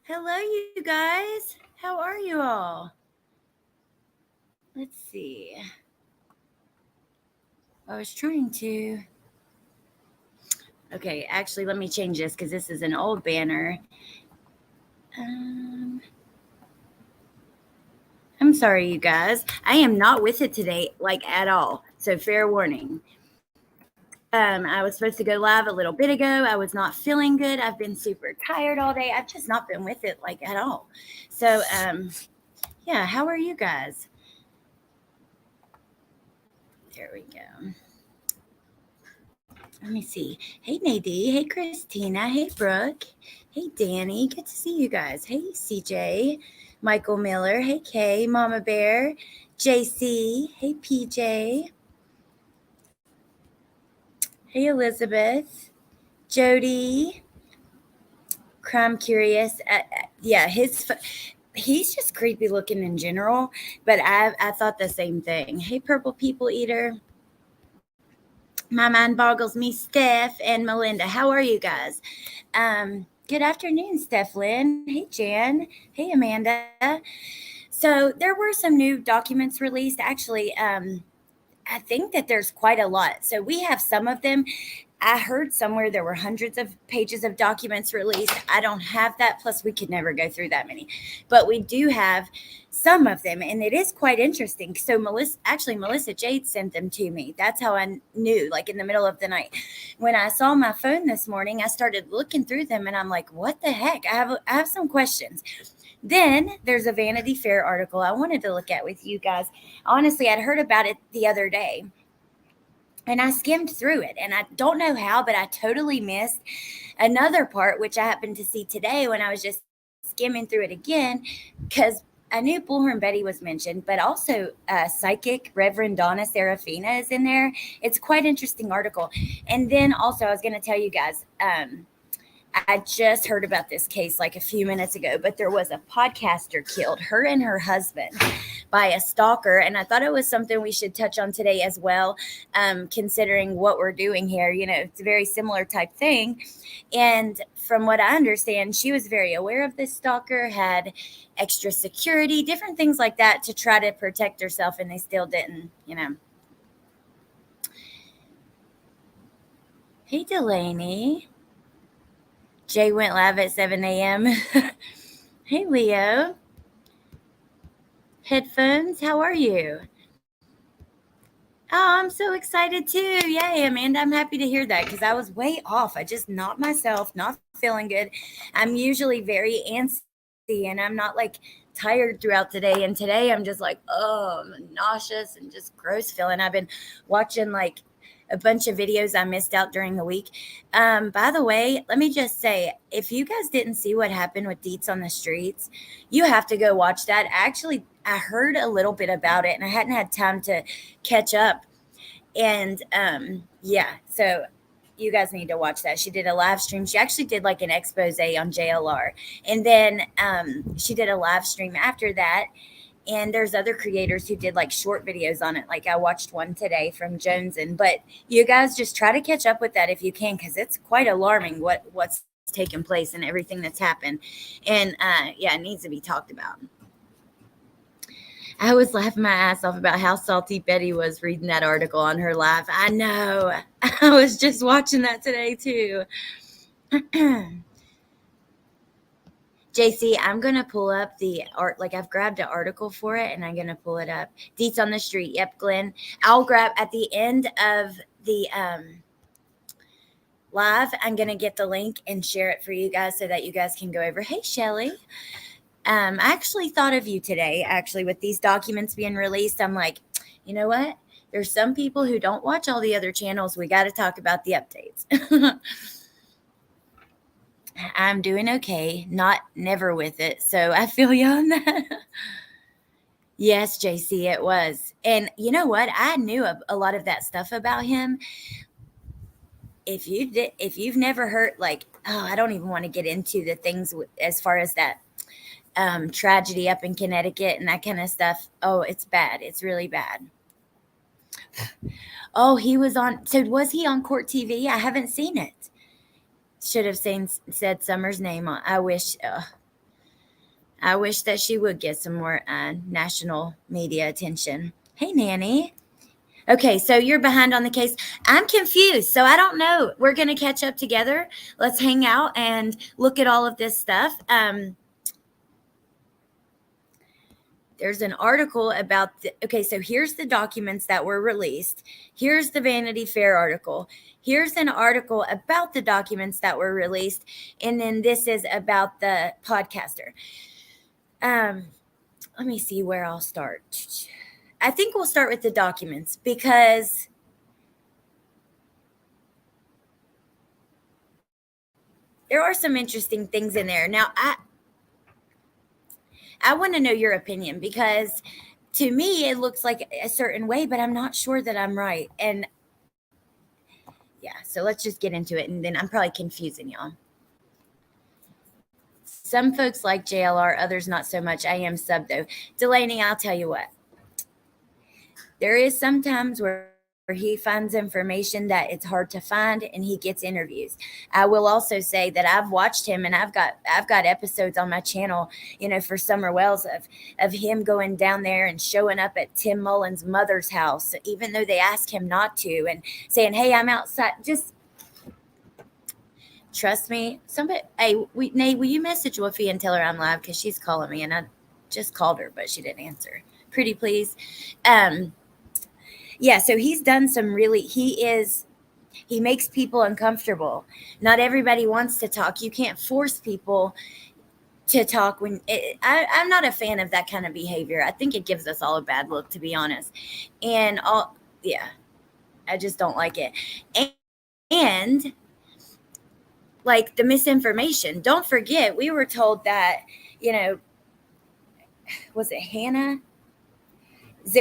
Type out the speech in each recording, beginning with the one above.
Hello, you guys. How are you all? Let's see. I was trying to. Okay, actually, let me change this because this is an old banner. I'm sorry, you guys. I am not with it today, like at all. So, fair warning. I was supposed to go live a little bit ago. I was not feeling good. I've been super tired all day. I've just not been with it like at all. So, yeah, how are you guys? There we go. Let me see. Hey, Nadine. Hey, Christina. Hey, Brooke. Hey, Danny. Good to see you guys. Hey, CJ. Michael Miller. Hey, Kay. Mama Bear. JC. Hey, PJ. Hey, Elizabeth. Jody. Crime Curious. Yeah, he's just creepy looking in general, but I thought the same thing. Hey, Purple People Eater. My mind boggles me, Steph and Melinda. How are you guys? Good afternoon, Steph Lynn. Hey, Jan. Hey, Amanda. So there were some new documents released. Actually, I think that there's quite a lot. So we have some of them. I heard somewhere there were hundreds of pages of documents released. I don't have that. Plus, we could never go through that many. But we do have some of them, and it is quite interesting. So Melissa Jade sent them to me. That's how I knew, like in the middle of the night. When I saw my phone this morning, I started looking through them, and I'm like, what the heck? I have some questions. Then there's a Vanity Fair article I wanted to look at with you guys. Honestly, I'd heard about it the other day and I skimmed through it. And I don't know how, but I totally missed another part, which I happened to see today when I was just skimming through it again, because I knew Bullhorn Betty was mentioned, but also psychic Reverend Donna Serafina is in there. It's quite interesting article. And then also I was going to tell you guys, I just heard about this case like a few minutes ago, but there was a podcaster killed, her and her husband, by a stalker. And I thought it was something we should touch on today as well, considering what we're doing here. You know, it's a very similar type thing. And from what I understand, she was very aware of this stalker, had extra security, different things like that to try to protect herself, and they still didn't, you know. Hey, Delaney. Jay went live at 7 a.m. Hey, Leo. Headphones, how are you? Oh, I'm so excited too. Yay, Amanda. I'm happy to hear that because I was way off. I just not myself, not feeling good. I'm usually very antsy and I'm not like tired throughout the day. And today I'm just like, oh, I'm nauseous and just gross feeling. I've been watching like a bunch of videos I missed out during the week. By the way, let me just say, if you guys didn't see what happened with Deets on the Streets, you have to go watch that. Actually, I heard a little bit about it and I hadn't had time to catch up. And yeah, so you guys need to watch that. She did a live stream. She actually did like an expose on JLR. And then she did a live stream after that. And there's other creators who did like short videos on it. Like I watched one today from Jonesin. But you guys just try to catch up with that if you can, because it's quite alarming what's taken place and everything that's happened. And yeah, it needs to be talked about. I was laughing my ass off about how salty Betty was reading that article on her live. I know. I was just watching that today too. JC, I'm going to pull up the art. Like I've grabbed an article for it and I'm going to pull it up. Deets on the Street. Yep, Glenn. I'll grab at the end of the live, I'm going to get the link and share it for you guys so that you guys can go over. Hey, Shelly. I actually thought of you today, actually, with these documents being released. I'm like, you know what? There's some people who don't watch all the other channels. We got to talk about the updates. I'm doing okay. Never with it. So I feel you on that. Yes, JC, it was. And you know what? I knew a lot of that stuff about him. If you've never heard, like, I don't even want to get into the things as far as that tragedy up in Connecticut and that kind of stuff. Oh, it's bad. It's really bad. Oh, he was on. So was he on Court TV? I haven't seen it. Should have said Summer's name on. I wish that she would get some more national media attention. Hey, Nanny. Okay, so you're behind on the case. I'm confused, so I don't know. We're going to catch up together. Let's hang out and look at all of this stuff. There's an article about okay, so here's the documents that were released. Here's the Vanity Fair article. Here's an article about the documents that were released. And then this is about the podcaster. Let me see where I'll start. I think we'll start with the documents because there are some interesting things in there. Now, I want to know your opinion because to me, it looks like a certain way, but I'm not sure that I'm right. And yeah, so let's just get into it. And then I'm probably confusing y'all. Some folks like JLR, others not so much. I am sub though. Delaney, I'll tell you what. There is sometimes where he finds information that it's hard to find and he gets interviews. I will also say that I've watched him and I've got episodes on my channel, for Summer Wells of him going down there and showing up at Tim Mullen's mother's house, even though they asked him not to, and saying, hey, I'm outside. Just trust me. Nate, will you message Woofy and tell her I'm live? Because she's calling me and I just called her, but she didn't answer. Pretty please. Yeah, so he's done some really, he makes people uncomfortable. Not everybody wants to talk. You can't force people to talk I'm not a fan of that kind of behavior. I think it gives us all a bad look, to be honest. And I just don't like it. And like the misinformation, don't forget, we were told that, was it Hannah?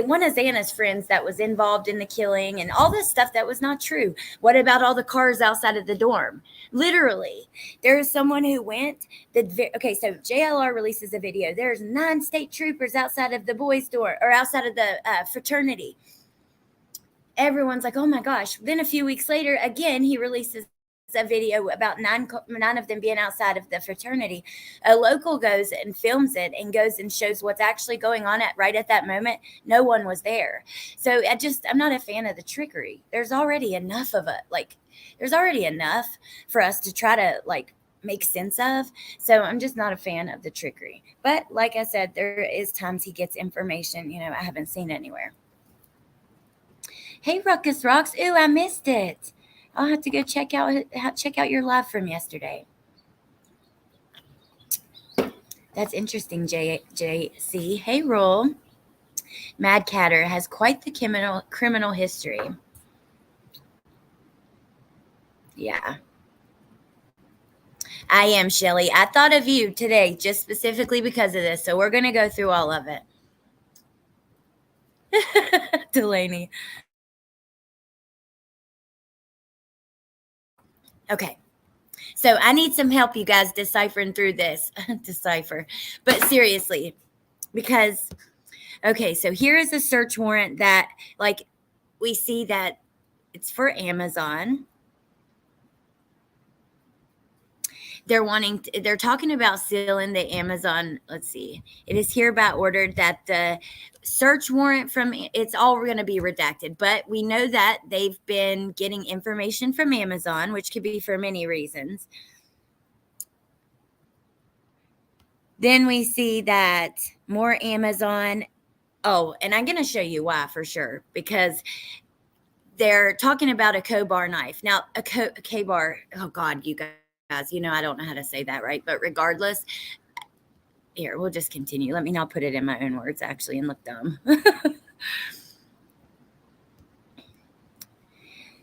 One of Xana's friends that was involved in the killing and all this stuff that was not true. What about all the cars outside of the dorm? Literally, there is someone who went. Okay, so JLR releases a video. There's 9 state troopers outside of the boys' dorm or outside of the fraternity. Everyone's like, oh my gosh. Then a few weeks later, again, he releases a video about nine of them being outside of the fraternity. A local goes and films it and goes and shows what's actually going on right at that moment. No one was there. So I'm not a fan of the trickery. There's already enough of it. Like, there's already enough for us to try to make sense of. So I'm just not a fan of the trickery. But like I said, there is times he gets information, I haven't seen anywhere. Hey, Ruckus Rocks. Ooh, I missed it. I'll have to go check out your live from yesterday. That's interesting, JC. Hey, Roll. Mad Catter has quite the criminal history. Yeah. I am, Shelly. I thought of you today just specifically because of this, so we're going to go through all of it. Delaney. Okay. So I need some help, you guys, deciphering through this. But seriously, because, okay, so here is a search warrant that, we see that it's for Amazon. They're talking about sealing the Amazon. Let's see. It is hereby ordered that the search warrant it's all going to be redacted, but we know that they've been getting information from Amazon, which could be for many reasons. Then we see that more Amazon. Oh, and I'm going to show you why for sure, because they're talking about a Kohberger knife. Now, a Kohberger, oh God, you guys, I don't know how to say that right, but regardless, here, we'll just continue. Let me not put it in my own words, actually, and look dumb.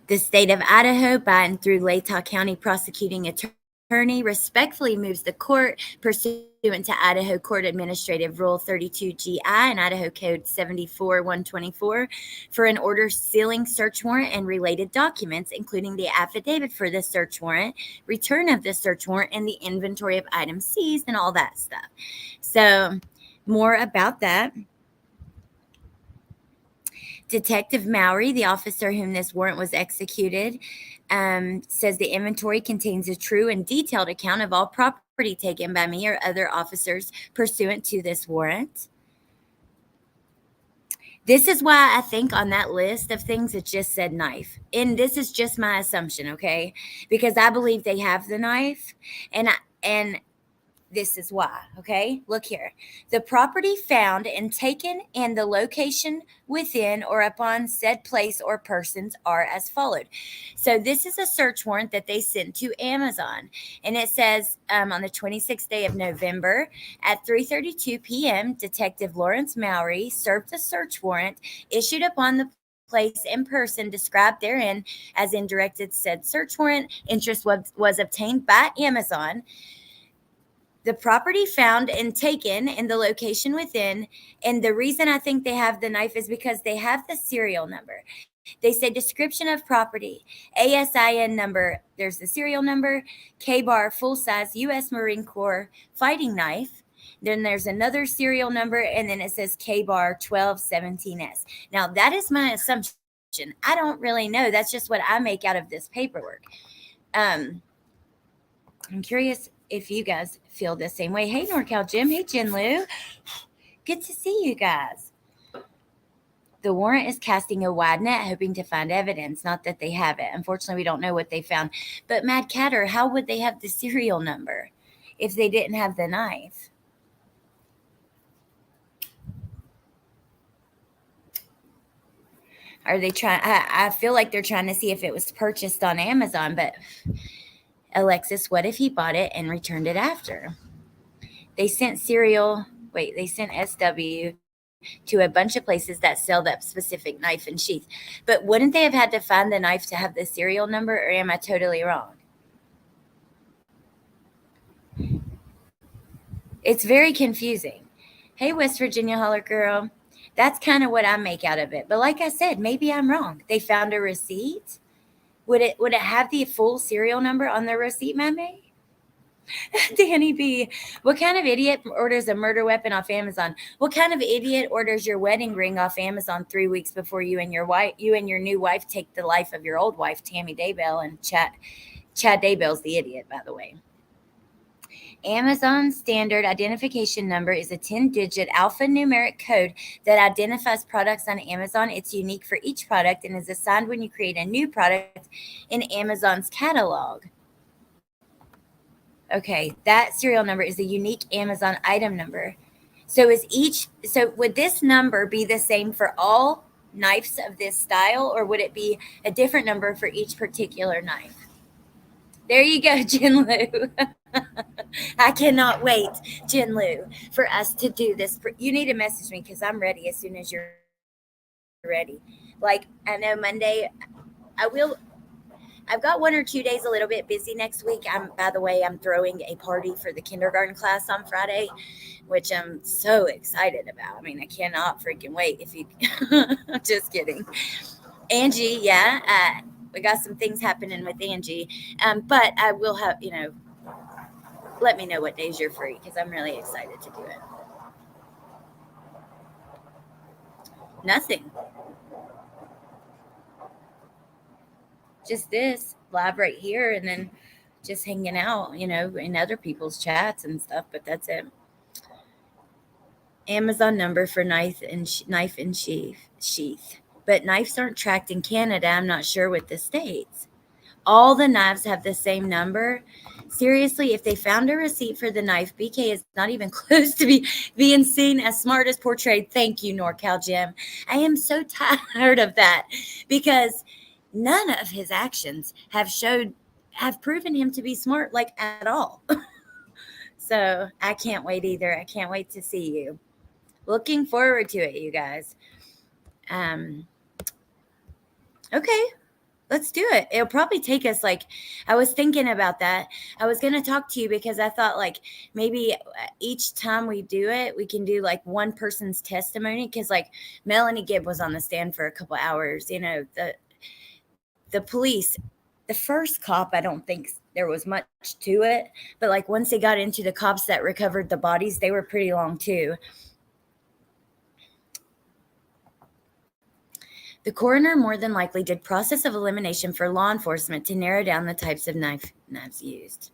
The state of Idaho, by and through Latah County prosecuting attorney, respectfully moves the court pursuant to Idaho Court Administrative Rule 32GI and Idaho Code 74-124 for an order sealing search warrant and related documents, including the affidavit for the search warrant, return of the search warrant, and the inventory of items seized and all that stuff. So, more about that. Detective Mowry, the officer whom this warrant was executed, says the inventory contains a true and detailed account of all property taken by me or other officers pursuant to this warrant. This is why I think on that list of things it just said knife. And this is just my assumption, okay? Because I believe they have the knife, and this is why, okay? Look here. The property found and taken and the location within or upon said place or persons are as followed. So this is a search warrant that they sent to Amazon. And it says on the 26th day of November at 3:32 p.m., Detective Lawrence Mowry served the search warrant issued upon the place and person described therein as in directed said search warrant. Interest was obtained by Amazon. The property found and taken and the location within. And the reason I think they have the knife is because they have the serial number. They say description of property, ASIN number. There's the serial number, K-bar, full-size U.S. Marine Corps fighting knife. Then there's another serial number, and then it says K-bar 1217S. Now, that is my assumption. I don't really know. That's just what I make out of this paperwork. I'm curious if you guys feel the same way. Hey, NorCal Jim. Hey, Jen Lou. Good to see you guys. The warrant is casting a wide net, hoping to find evidence. Not that they have it. Unfortunately, we don't know what they found. But Mad Catter, how would they have the serial number if they didn't have the knife? Are they trying? I feel like they're trying to see if it was purchased on Amazon, but Alexis, what if he bought it and returned it after? They sent SW to a bunch of places that sell that specific knife and sheath. But wouldn't they have had to find the knife to have the serial number, or am I totally wrong? It's very confusing. Hey, West Virginia Holler Girl. That's kind of what I make out of it. But like I said, maybe I'm wrong. They found a receipt. Would it have the full serial number on the receipt, Mammy? Danny B, what kind of idiot orders a murder weapon off Amazon? What kind of idiot orders your wedding ring off Amazon 3 weeks before you and your new wife take the life of your old wife, Tammy Daybell? And Chad Daybell's the idiot, by the way. Amazon standard identification number is a 10-digit alphanumeric code that identifies products on Amazon. It's unique for each product and is assigned when you create a new product in Amazon's catalog. Okay, that serial number is a unique Amazon item number. So would this number be the same for all knives of this style, or would it be a different number for each particular knife? There you go, Jen Lou. I cannot wait, Jen Lou, for us to do this. You need to message me because I'm ready as soon as you're ready. Like, I know Monday, I've got 1 or 2 days a little bit busy next week. By the way, I'm throwing a party for the kindergarten class on Friday, which I'm so excited about. I mean, I cannot freaking wait. Just kidding. Angie, yeah, we got some things happening with Angie. But I will have, let me know what days you're free because I'm really excited to do it. Nothing. Just this live right here, and then just hanging out, in other people's chats and stuff. But that's it. Amazon number for knife and sheath. But knives aren't tracked in Canada. I'm not sure with the states. All the knives have the same number. Seriously, if they found a receipt for the knife, BK is not even close to being seen as smart as portrayed. Thank you, NorCal Jim. I am so tired of that because none of his actions have proven him to be smart, like, at all. So I can't wait either. I can't wait to see you. Looking forward to it, you guys. Um, okay, let's do it. It'll probably take us, like, I was thinking about that. I was going to talk to you because I thought, like, maybe each time we do it, we can do like one person's testimony. Because, like, Melanie Gibb was on the stand for a couple hours. The police, the first cop, I don't think there was much to it. But, like, once they got into the cops that recovered the bodies, they were pretty long too. The coroner more than likely did process of elimination for law enforcement to narrow down the types of knives used.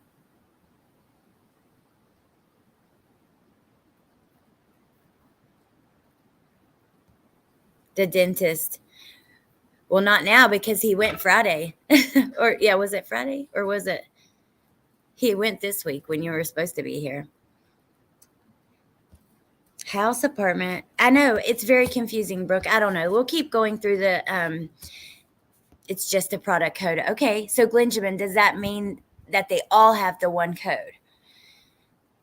The dentist. Well, not now because he went Friday. Or, yeah, was it Friday? Or was it? He went this week when you were supposed to be here. House, apartment. I know, it's very confusing, Brooke. I don't know. We'll keep going through the, it's just a product code. Okay, so Glenjamin, does that mean that they all have the one code?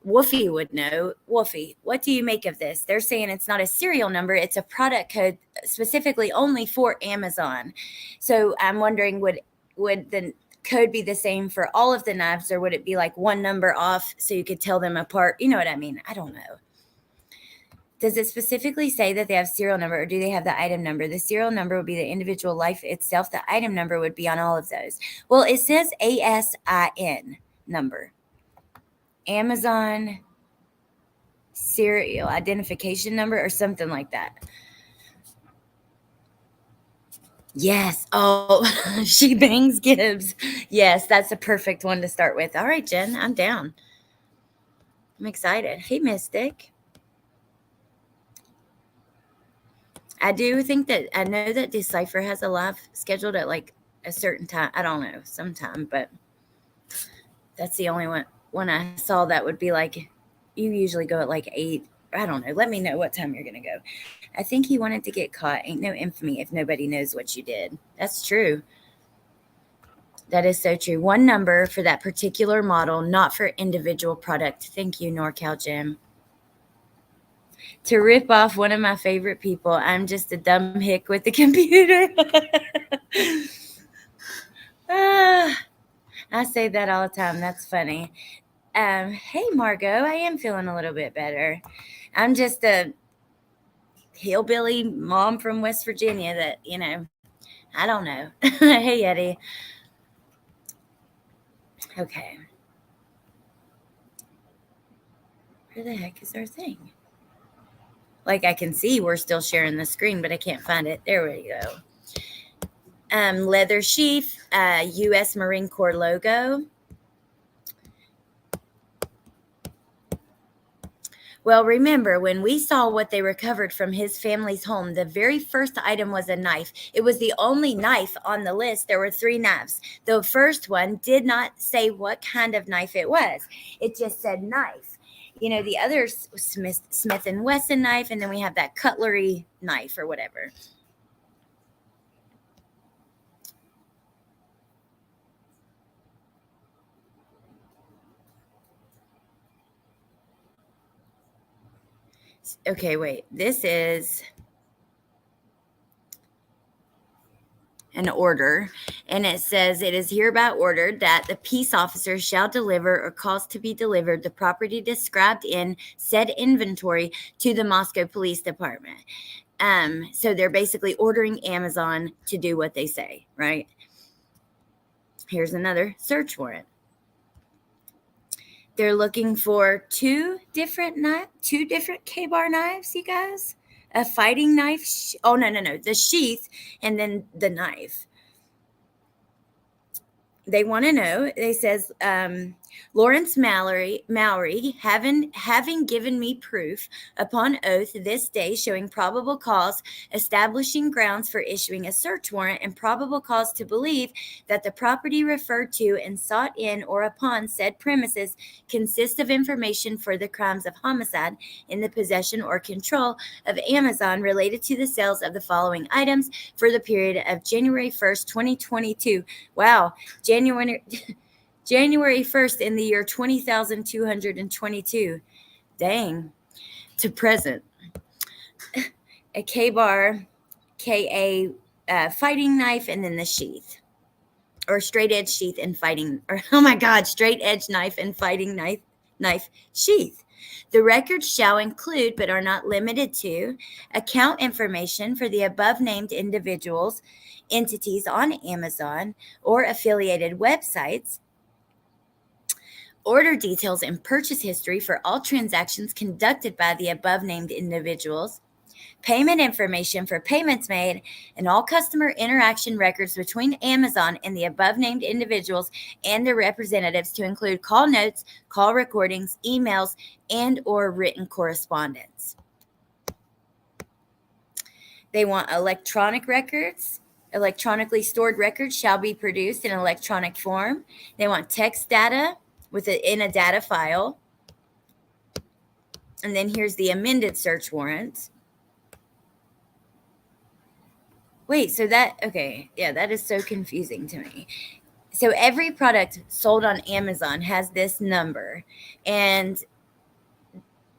Woofy would know. Woofy, what do you make of this? They're saying it's not a serial number, it's a product code specifically only for Amazon. So I'm wondering, would the code be the same for all of the knives, or would it be like one number off so you could tell them apart? You know what I mean? I don't know. Does it specifically say that they have serial number, or do they have the item number? The serial number would be the individual life itself. The item number would be on all of those. Well, it says ASIN number. Amazon serial identification number or something like that. Yes. Oh, she bangs Gibbs. Yes, that's a perfect one to start with. All right, Jen, I'm down. I'm excited. Hey, Mystic. I do think that I know that Decipher has a live scheduled at like a certain time. I don't know, sometime, but that's the only one I saw that would be like, you usually go at like 8. I don't know. Let me know what time you're going to go. I think he wanted to get caught. Ain't no infamy if nobody knows what you did. That's true. That is so true. One number for that particular model, not for individual product. Thank you, NorCal Jim. To rip off one of my favorite people, I'm just a dumb hick with the computer. I say that all the time. That's funny. Hey, Margot, I am feeling a little bit better. I'm just a hillbilly mom from West Virginia that, I don't know. Hey, Eddie. Okay. Where the heck is our thing? Like, I can see we're still sharing the screen, but I can't find it. There we go. Leather sheath, U.S. Marine Corps logo. Well, remember, when we saw what they recovered from his family's home, the very first item was a knife. It was the only knife on the list. There were 3 knives. The first one did not say what kind of knife it was. It just said knife. The other Smith & Wesson knife, and then we have that cutlery knife or whatever. Okay, wait. This is an order, and it says, it is hereby ordered that the peace officer shall deliver or cause to be delivered the property described in said inventory to the Moscow Police Department. So they're basically ordering Amazon to do what they say, right? Here's another search warrant. They're looking for 2 different K-bar knives, you guys. A fighting knife. No. The sheath and then the knife. they want to know. They says, Lawrence Mowry, having given me proof upon oath this day showing probable cause, establishing grounds for issuing a search warrant, and probable cause to believe that the property referred to and sought in or upon said premises consists of information for the crimes of homicide in the possession or control of Amazon related to the sales of the following items for the period of January 1st, 2022. Wow, January 1st in the year 20,222. Dang. To present. A K-bar, K-A fighting knife, and then the sheath. Or straight edge sheath and fighting. Or, oh my God, straight edge knife and fighting knife sheath. The records shall include, but are not limited to, account information for the above named individuals, entities on Amazon or affiliated websites, order details and purchase history for all transactions conducted by the above named individuals, payment information for payments made, and all customer interaction records between Amazon and the above named individuals and their representatives, to include call notes, call recordings, emails, and or written correspondence. They want electronic records. Electronically stored records shall be produced in electronic form. They want text data in a data file. And then here's the amended search warrant. Wait, so that is so confusing to me. So every product sold on Amazon has this number. And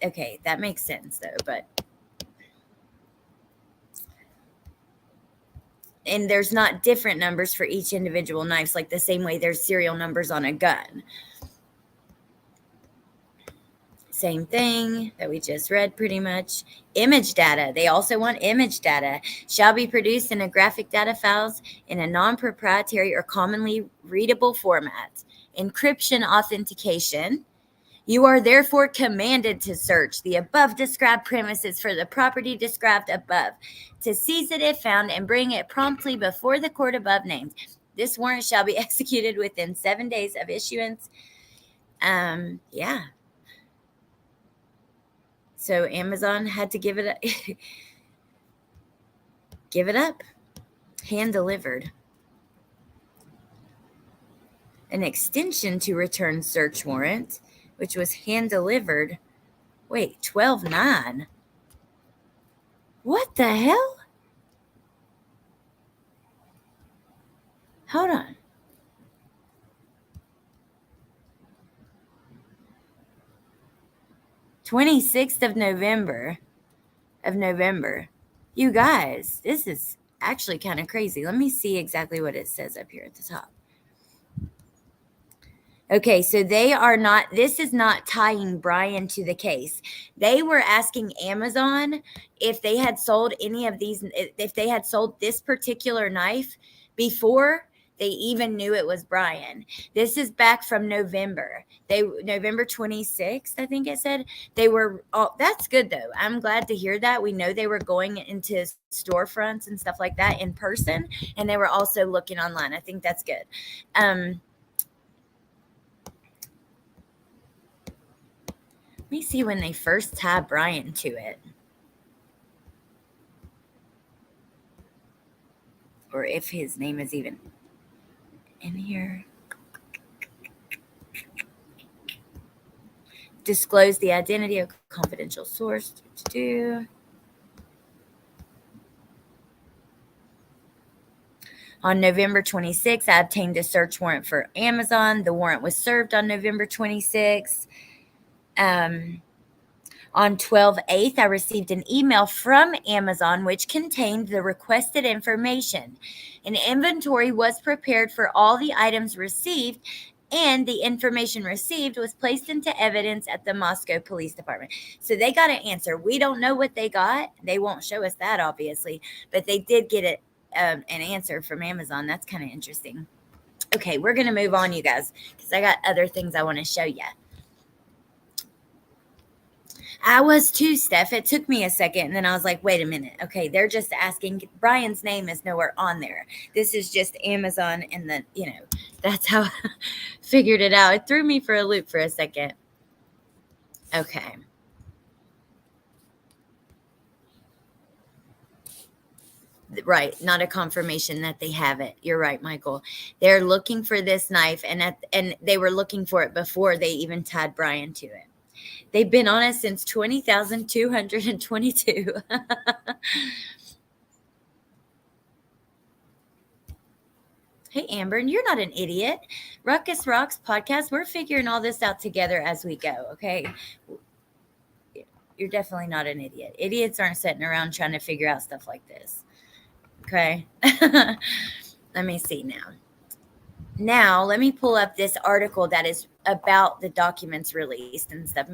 okay, that makes sense though, and there's not different numbers for each individual knives, like the same way there's serial numbers on a gun. Same thing that we just read pretty much. Image data. They also want image data. Shall be produced in a graphic data files in a non-proprietary or commonly readable format. Encryption authentication. You are therefore commanded to search the above described premises for the property described above, to seize it if found and bring it promptly before the court above named. This warrant shall be executed within 7 days of issuance. Yeah. So Amazon had to give it up. Hand delivered. An extension to return search warrant, which was hand delivered. Wait, 12/9. What the hell? Hold on. "26th of November. You guys, this is actually kind of crazy. Let me see exactly what it says up here at the top. Okay, so this is not tying Bryan to the case. They were asking Amazon if they had sold any of these, if they had sold this particular knife before they even knew it was Bryan. This is back from November. November 26th, I think it said. They were, that's good though. I'm glad to hear that. We know they were going into storefronts and stuff like that in person, and they were also looking online. I think that's good. Let me see when they first tied Bryan to it. Or if his name is even in here. Disclose the identity of confidential source. On November 26th, I obtained a search warrant for Amazon. The warrant was served on November 26th. On 12/8, I received an email from Amazon which contained the requested information. An inventory was prepared for all the items received, and the information received was placed into evidence at the Moscow Police Department. So they got an answer. We don't know what they got. They won't show us that, obviously, but they did get an answer from Amazon. That's kind of interesting. Okay, we're going to move on, you guys, because I got other things I want to show you. I was too, Steph. It took me a second, and then I was like, wait a minute. Okay, they're just asking. Bryan's name is nowhere on there. This is just Amazon and the That's how I figured it out. It threw me for a loop for a second. Okay. Right, not a confirmation that they have it. You're right, Michael. They're looking for this knife, and they were looking for it before they even tied Bryan to it. They've been on it since 20,222. Hey, Amber, and you're not an idiot. Ruckus Rocks podcast, we're figuring all this out together as we go, okay? You're definitely not an idiot. Idiots aren't sitting around trying to figure out stuff like this. Okay? Let me see now. Now, let me pull up this article that is about the documents released and stuff.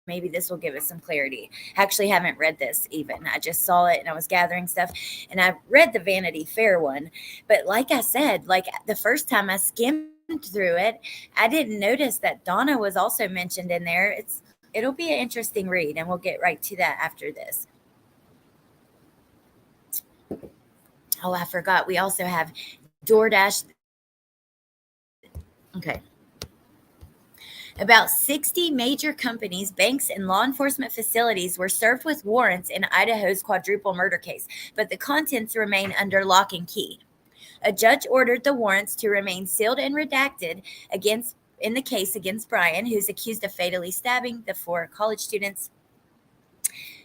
Maybe this will give us some clarity. I actually haven't read this even. I just saw it and I was gathering stuff, and I read the Vanity Fair one. But like I said, like the first time I skimmed through it, I didn't notice that Donna was also mentioned in there. It'll be an interesting read, and we'll get right to that after this. Oh, I forgot. We also have DoorDash. Okay. About 60 major companies, banks, and law enforcement facilities were served with warrants in Idaho's quadruple murder case, but the contents remain under lock and key. A judge ordered the warrants to remain sealed and redacted in the case against Bryan, who's accused of fatally stabbing the 4 college students.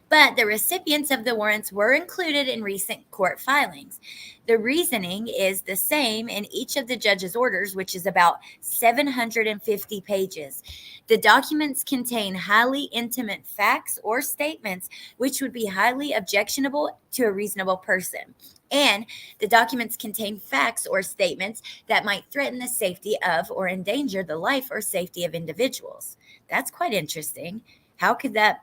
But the recipients of the warrants were included in recent court filings. The reasoning is the same in each of the judge's orders, which is about 750 pages. The documents contain highly intimate facts or statements which would be highly objectionable to a reasonable person. And the documents contain facts or statements that might threaten the safety of or endanger the life or safety of individuals. That's quite interesting. How could that?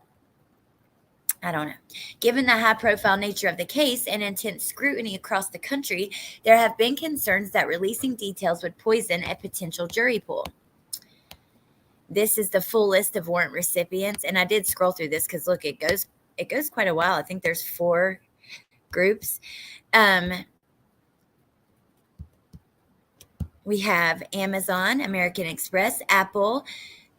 I don't know. Given the high-profile nature of the case and intense scrutiny across the country, there have been concerns that releasing details would poison a potential jury pool. This is the full list of warrant recipients, and I did scroll through this because look, it goes quite a while. I think there's 4 groups. We have Amazon, American Express, Apple,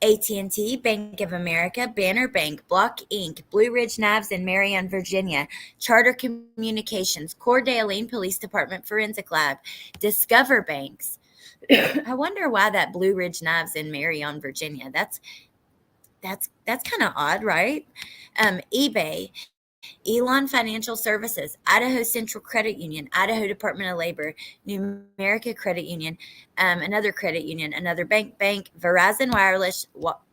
AT&T, Bank of America, Banner Bank, Block Inc., Blue Ridge Knives in Marion, Virginia, Charter Communications, Coeur d'Alene Police Department Forensic Lab, Discover Banks. I wonder why that Blue Ridge Knives in Marion, Virginia. That's kind of odd, right? eBay, Elon Financial Services, Idaho Central Credit Union, Idaho Department of Labor, New America Credit Union, another credit union, another bank, Verizon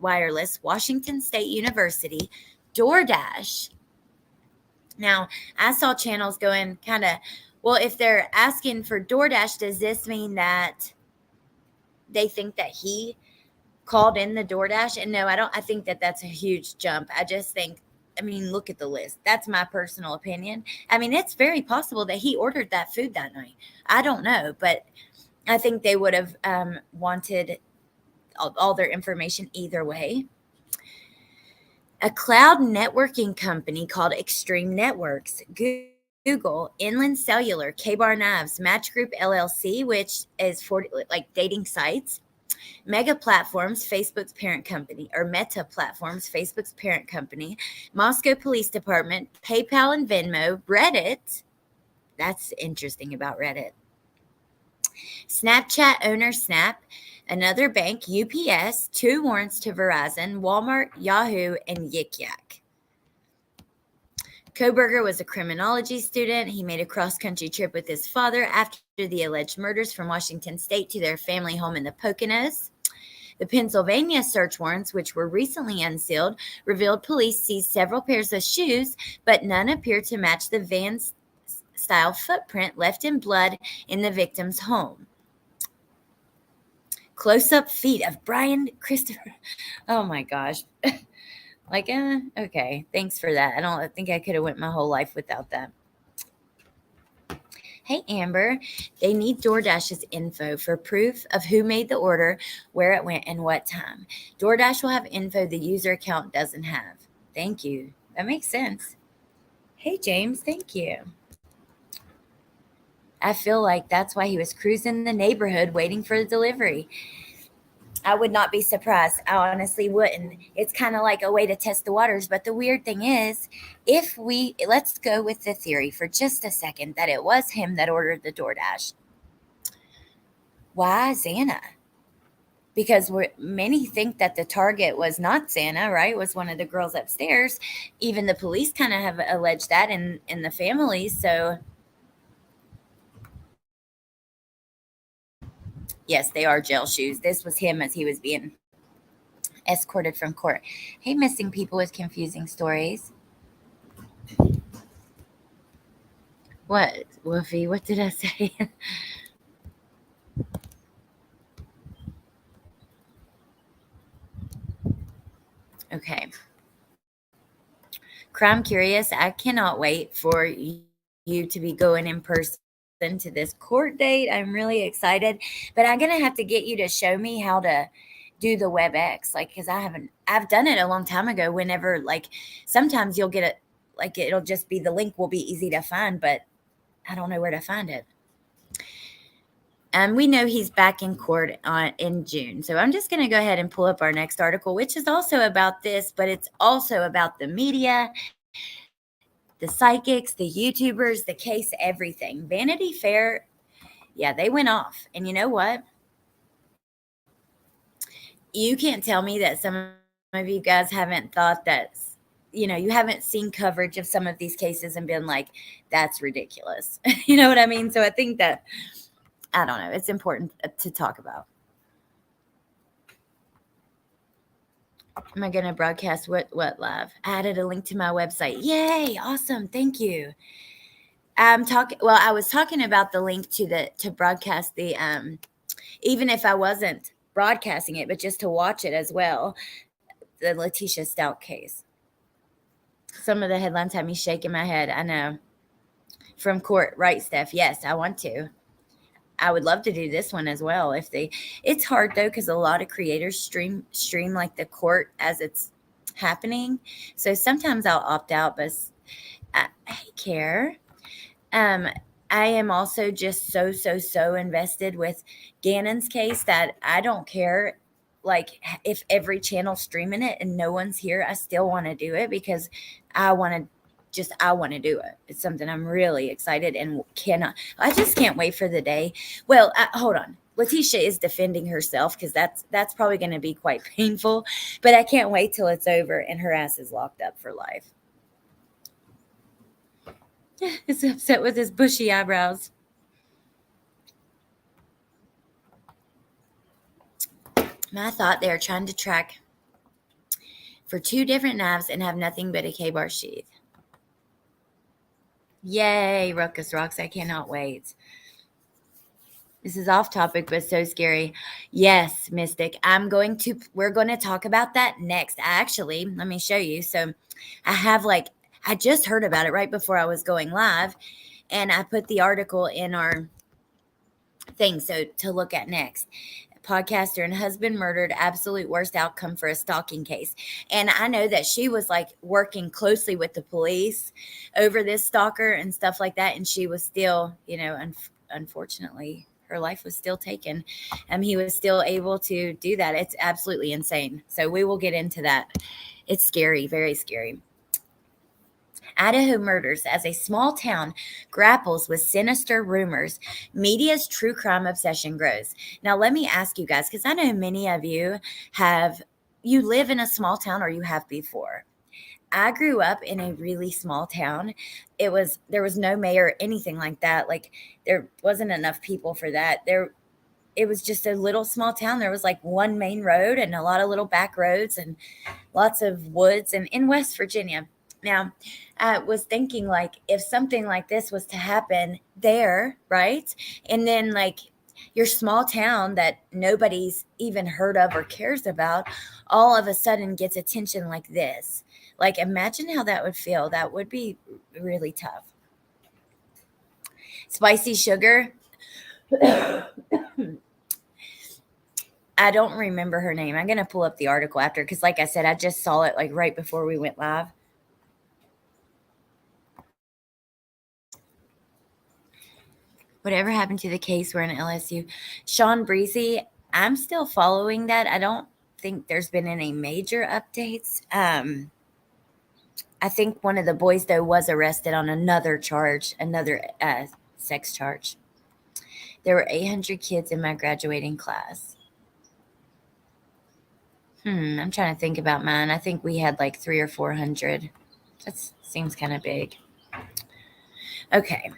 Wireless, Washington State University, DoorDash. Now, I saw channels going kind of, well, if they're asking for DoorDash, does this mean that they think that he called in the DoorDash? And no, I think that that's a huge jump. I just think, look at the list. That's my personal opinion. It's very possible that he ordered that food that night. I don't know, but I think they would have wanted all their information either way. A cloud networking company called Extreme Networks, Google, Inland Cellular, K-Bar Knives, Match Group LLC, which is for like dating sites, Mega Platforms, Facebook's parent company, or Meta Platforms, Facebook's parent company, Moscow Police Department, PayPal and Venmo, Reddit. That's interesting about Reddit. Snapchat owner Snap, another bank, UPS, 2 warrants to Verizon, Walmart, Yahoo, and Yik Yak. Kohberger was a criminology student. He made a cross-country trip with his father after the alleged murders from Washington State to their family home in the Poconos. The Pennsylvania search warrants, which were recently unsealed, revealed police seized several pairs of shoes, but none appear to match the van-style footprint left in blood in the victim's home. Close-up feet of Bryan Christopher. Oh my gosh. Okay, thanks for that. I think I could have went my whole life without that. Hey, Amber, they need DoorDash's info for proof of who made the order, where it went, and what time. DoorDash will have info the user account doesn't have. Thank you. That makes sense. Hey, James, thank you. I feel like that's why he was cruising the neighborhood waiting for the delivery. I would not be surprised. I honestly wouldn't. It's kind of like a way to test the waters. But the weird thing is, if we let's go with the theory for just a second that it was him that ordered the DoorDash. Why Xana? Because many think that the target was not Xana, right? Was one of the girls upstairs. Even the police kind of have alleged that in the family. So yes, they are jail shoes. This was him as he was being escorted from court. Hey, missing people with confusing stories. What, Wolfie? What did I say? Okay. Crime Curious, I cannot wait for you to be going in person to this court date. I'm really excited, but I'm gonna have to get you to show me how to do the WebEx, like, because I've done it a long time ago. Whenever, like, sometimes you'll get it, like, it'll just be the link will be easy to find, but I don't know where to find it. And we know he's back in court in June. So I'm just going to go ahead and pull up our next article, which is also about this, but it's also about the media, the psychics, the YouTubers, the case, everything. Vanity Fair, yeah, they went off. And you know what? You can't tell me that some of you guys haven't thought that, you haven't seen coverage of some of these cases and been like, that's ridiculous. You know what I mean? So I think that, I don't know, it's important to talk about. Am I going to broadcast what live? I added a link to my website. Yay. Awesome. Thank you. I was talking about the link to broadcast the, even if I wasn't broadcasting it, but just to watch it as well. The Letitia Stout case. Some of the headlines have me shaking my head. I know. From court, right, Steph? Yes, I want to. I would love to do this one as well. It's hard though, because a lot of creators stream like the court as it's happening. So sometimes I'll opt out, but I care. I am also just so invested with Gannon's case that I don't care. Like, if every channel's streaming it and no one's here, I still want to do it because I want to do it. It's something I'm really excited and I just can't wait for the day. Well, hold on. Letitia is defending herself because that's probably going to be quite painful, but I can't wait till it's over and her ass is locked up for life. He's upset with his bushy eyebrows. I thought they were trying to track for 2 different knives and have nothing but a K-bar sheath. Yay, Ruckus Rocks. I cannot wait. This is off topic, but so scary. Yes, Mystic. We're going to talk about that next. Actually, let me show you. So I just heard about it right before I was going live, and I put the article in our thing. So to look at next. Podcaster and husband murdered, absolute worst outcome for a stalking case. And I know that she was like working closely with the police over this stalker and stuff like that. And she was still, unfortunately, her life was still taken. He was still able to do that. It's absolutely insane. So we will get into that. It's scary, very scary. Idaho murders as a small town grapples with sinister rumors. Media's true crime obsession grows. Now, let me ask you guys, because I know many of you live in a small town or you have before. I grew up in a really small town. There was no mayor, anything like that. Like, there wasn't enough people for that. It was just a little small town. There was like one main road and a lot of little back roads and lots of woods, and in West Virginia. Now, I was thinking, like, if something like this was to happen there, right? And then, like, your small town that nobody's even heard of or cares about all of a sudden gets attention like this. Like, imagine how that would feel. That would be really tough. Spicy Sugar. I don't remember her name. I'm going to pull up the article after because, like I said, I just saw it like right before we went live. Whatever happened to the case where an LSU? Sean Breezy, I'm still following that. I don't think there's been any major updates. I think one of the boys, though, was arrested on another charge, another sex charge. There were 800 kids in my graduating class. I'm trying to think about mine. I think we had like 3 or 400. That seems kind of big. Okay.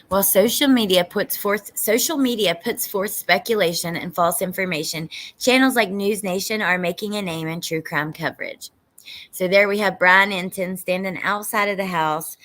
While social media puts forth speculation and false information, channels like News Nation are making a name in true crime coverage. So there we have Bryan Enton standing outside of the house.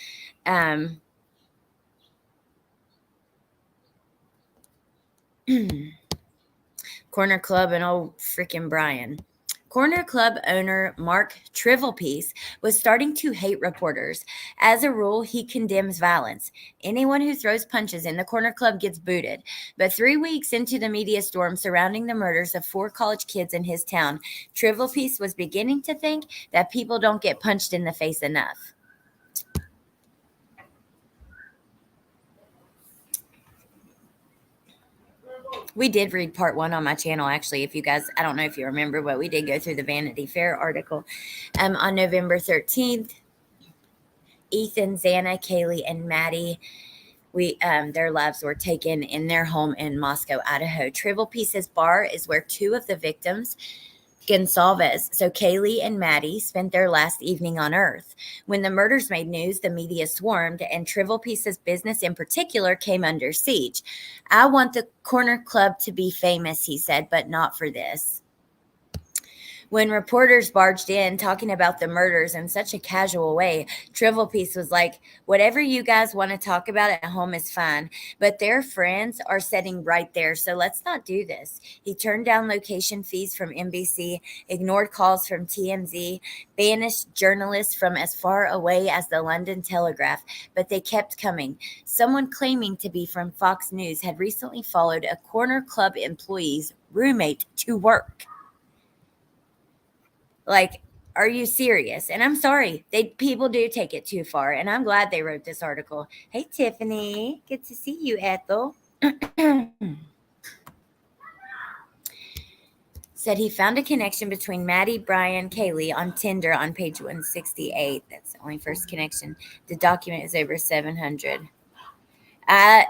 Corner Club and old freaking Bryan. Corner Club owner Mark Trivelpiece was starting to hate reporters. As a rule, he condemns violence. Anyone who throws punches in the Corner Club gets booted. But 3 weeks into the media storm surrounding the murders of 4 college kids in his town, Trivelpiece was beginning to think that people don't get punched in the face enough. We did read part 1 on my channel, actually. If you guys, I don't know if you remember, but we did go through the Vanity Fair article. On November 13th, Ethan, Xana, Kaylee, and Maddie, their lives were taken in their home in Moscow, Idaho. Trivelpiece's bar is where 2 of the victims, Gonsalves, so Kaylee and Maddie, spent their last evening on Earth. When the murders made news, the media swarmed, and Trivelpiece's business in particular came under siege. I want the Corner Club to be famous, he said, but not for this. When reporters barged in talking about the murders in such a casual way, Trivelpiece was like, whatever you guys want to talk about at home is fine, but their friends are sitting right there, so let's not do this. He turned down location fees from NBC, ignored calls from TMZ, banished journalists from as far away as the London Telegraph, but they kept coming. Someone claiming to be from Fox News had recently followed a Corner Club employee's roommate to work. Like, are you serious? And I'm sorry, people do take it too far, and I'm glad they wrote this article. Hey, Tiffany, good to see you, Ethel. Said he found a connection between Maddie, Bryan, Kaylee on Tinder on page 168. That's the only first connection. The document is over 700. I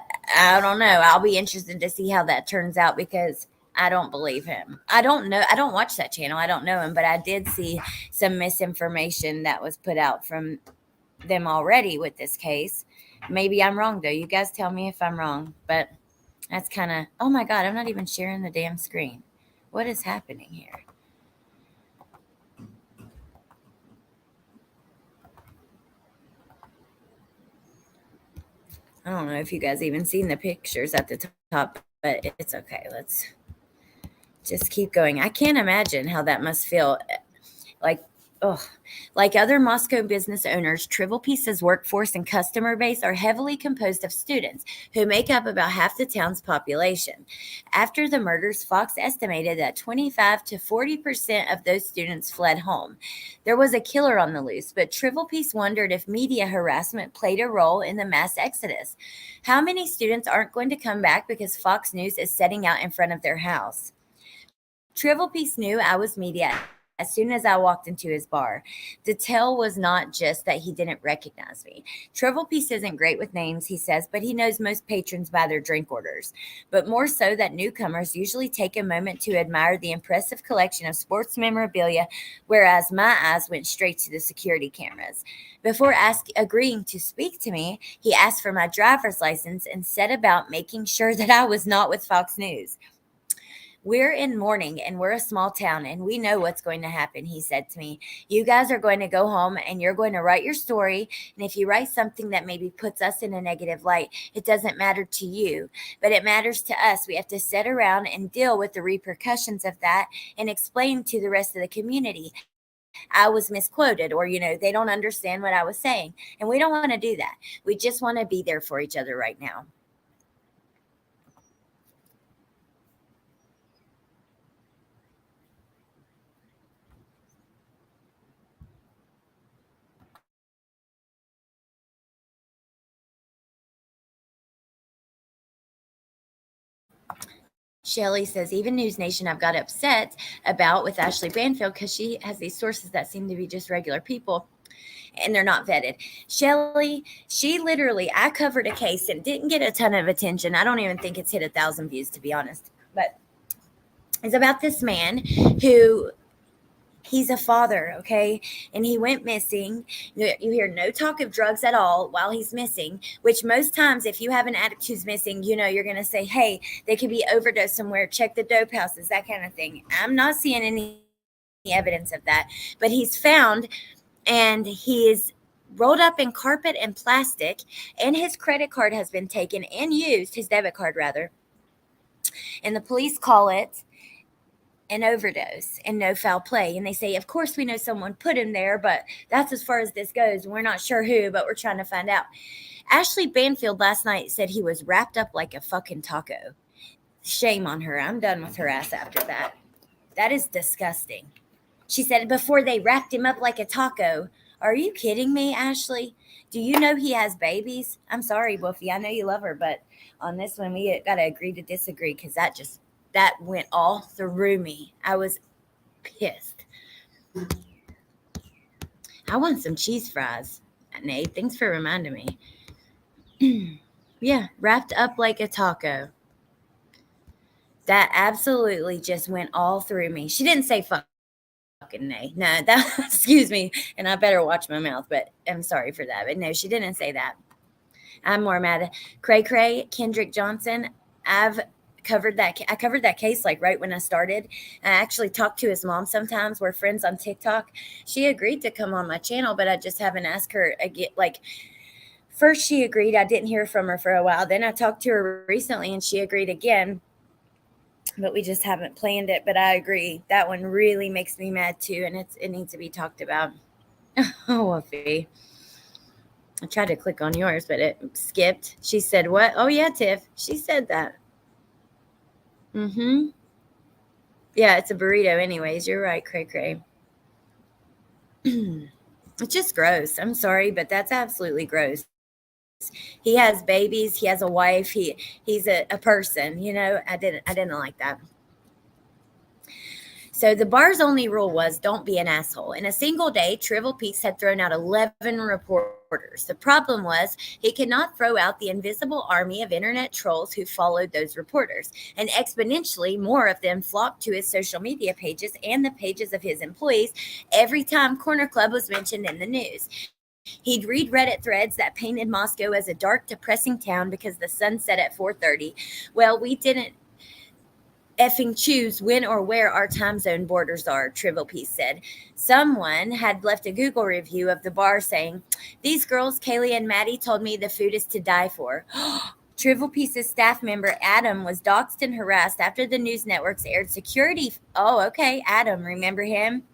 don't know. I'll be interested to see how that turns out because I don't believe him. I don't know. I don't watch that channel. I don't know him, but I did see some misinformation that was put out from them already with this case. Maybe I'm wrong, though. You guys tell me if I'm wrong, but that's kind of, oh my God, I'm not even sharing the damn screen. What is happening here? I don't know if you guys even seen the pictures at the top, but it's okay. Let's just keep going. I can't imagine how that must feel. Like, oh, like other Moscow business owners, Trivelpiece's workforce and customer base are heavily composed of students who make up about half the town's population. After the murders, Fox estimated that 25 to 40% of those students fled home. There was a killer on the loose, but Trivelpiece wondered if media harassment played a role in the mass exodus. How many students aren't going to come back because Fox News is setting out in front of their house? Trivelpiece knew I was media as soon as I walked into his bar. The tell was not just that he didn't recognize me. Trivelpiece isn't great with names, he says, but he knows most patrons by their drink orders. But more so that newcomers usually take a moment to admire the impressive collection of sports memorabilia, whereas my eyes went straight to the security cameras. Before agreeing to speak to me, he asked for my driver's license and set about making sure that I was not with Fox News. We're in mourning and we're a small town and we know what's going to happen, he said to me. You guys are going to go home and you're going to write your story. And if you write something that maybe puts us in a negative light, it doesn't matter to you, but it matters to us. We have to sit around and deal with the repercussions of that and explain to the rest of the community I was misquoted or, they don't understand what I was saying. And we don't want to do that. We just want to be there for each other right now. Shelly says, even News Nation I've got upset about with Ashley Banfield because she has these sources that seem to be just regular people and they're not vetted. Shelly, she literally, I covered a case and didn't get a ton of attention. I don't even think it's hit 1,000 views, to be honest. But it's about this man who he's a father, okay? And he went missing. You hear no talk of drugs at all while he's missing, which most times if you have an addict who's missing, you're going to say, hey, they could be overdosed somewhere, check the dope houses, that kind of thing. I'm not seeing any evidence of that. But he's found and he is rolled up in carpet and plastic, and his credit card has been taken and used, his debit card rather. And the police call it an overdose and no foul play. And they say, of course, we know someone put him there, but that's as far as this goes. We're not sure who, but we're trying to find out. Ashley Banfield last night said he was wrapped up like a fucking taco. Shame on her. I'm done with her ass after that. That is disgusting. She said before they wrapped him up like a taco. Are you kidding me, Ashley? Do you know he has babies? I'm sorry, Wolfie. I know you love her, but on this one, we got to agree to disagree because that went all through me. I was pissed. I want some cheese fries. Nate, thanks for reminding me. Yeah, wrapped up like a taco. That absolutely just went all through me. She didn't say fucking nay. No, that, excuse me, and I better watch my mouth, but I'm sorry for that. But no, she didn't say that. I'm more mad at Cray, Kendrick Johnson. I covered that case like right when I started. I actually talk to his mom sometimes. We're friends on TikTok. She agreed to come on my channel, but I just haven't asked her again. Like, first she agreed. I didn't hear from her for a while. Then I talked to her recently and she agreed again, but we just haven't planned it. But I agree. That one really makes me mad too. And it needs to be talked about. Oh, Wolfie. I tried to click on yours, but it skipped. She said, what? Oh, yeah, Tiff. She said that. Mm-hmm. Yeah, it's a burrito anyways. You're right, Cray. It's just gross. I'm sorry, but that's absolutely gross. He has babies. He has a wife. He's a person. I didn't like that. So the bar's only rule was don't be an asshole. In a single day, Trivial Peaks had thrown out 11 reporters. The problem was he could not throw out the invisible army of internet trolls who followed those reporters. And exponentially, more of them flocked to his social media pages and the pages of his employees every time Corner Club was mentioned in the news. He'd read Reddit threads that painted Moscow as a dark, depressing town because the sun set at 4:30. Well, we didn't effing choose when or where our time zone borders are, Trivial Peace said. Someone had left a Google review of the bar saying, these girls, Kaylee and Maddie, told me the food is to die for. Trivial Peace's staff member Adam was doxxed and harassed after the news networks aired security. Oh, okay, Adam, remember him?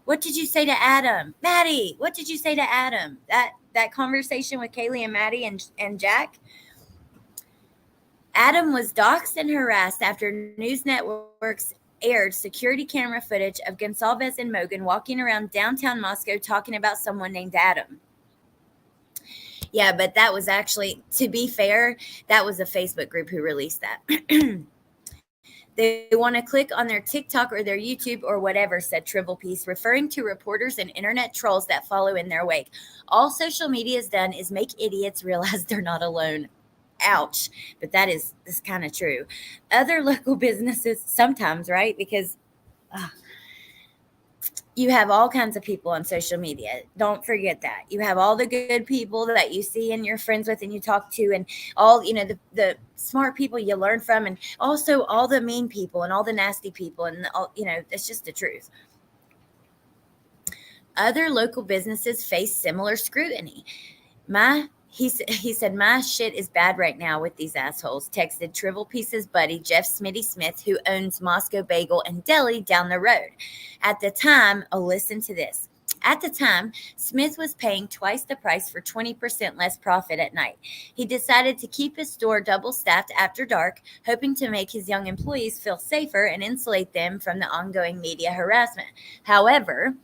What did you say to Adam? Maddie, what did you say to Adam? That conversation with Kaylee and Maddie and Jack? Adam was doxxed and harassed after news networks aired security camera footage of Gonsalves and Mogan walking around downtown Moscow talking about someone named Adam. Yeah, but that was actually, to be fair, that was a Facebook group who released that. They want to click on their TikTok or their YouTube or whatever, said Trivial Peace, referring to reporters and internet trolls that follow in their wake. All social media has done is make idiots realize they're not alone. Ouch. But that is kind of true. Other local businesses sometimes, right? Because you have all kinds of people on social media. Don't forget that. You have all the good people that you see and you're friends with and you talk to, and all, the smart people you learn from, and also all the mean people and all the nasty people. And, it's just the truth. Other local businesses face similar scrutiny. He said, my shit is bad right now with these assholes, texted Trivial Peace's buddy, Jeff Smitty Smith, who owns Moscow Bagel and Deli down the road. At the time, listen to this. At the time, Smith was paying twice the price for 20% less profit at night. He decided to keep his store double staffed after dark, hoping to make his young employees feel safer and insulate them from the ongoing media harassment. However,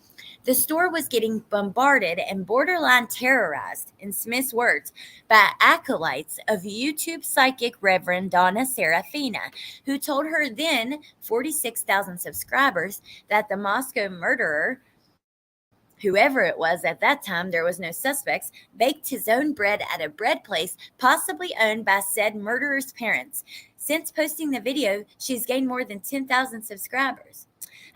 the store was getting bombarded and borderline terrorized, in Smith's words, by acolytes of YouTube psychic Reverend Donna Serafina, who told her then 46,000 subscribers that the Moscow murderer, whoever it was at that time, there was no suspects, baked his own bread at a bread place possibly owned by said murderer's parents. Since posting the video, she's gained more than 10,000 subscribers.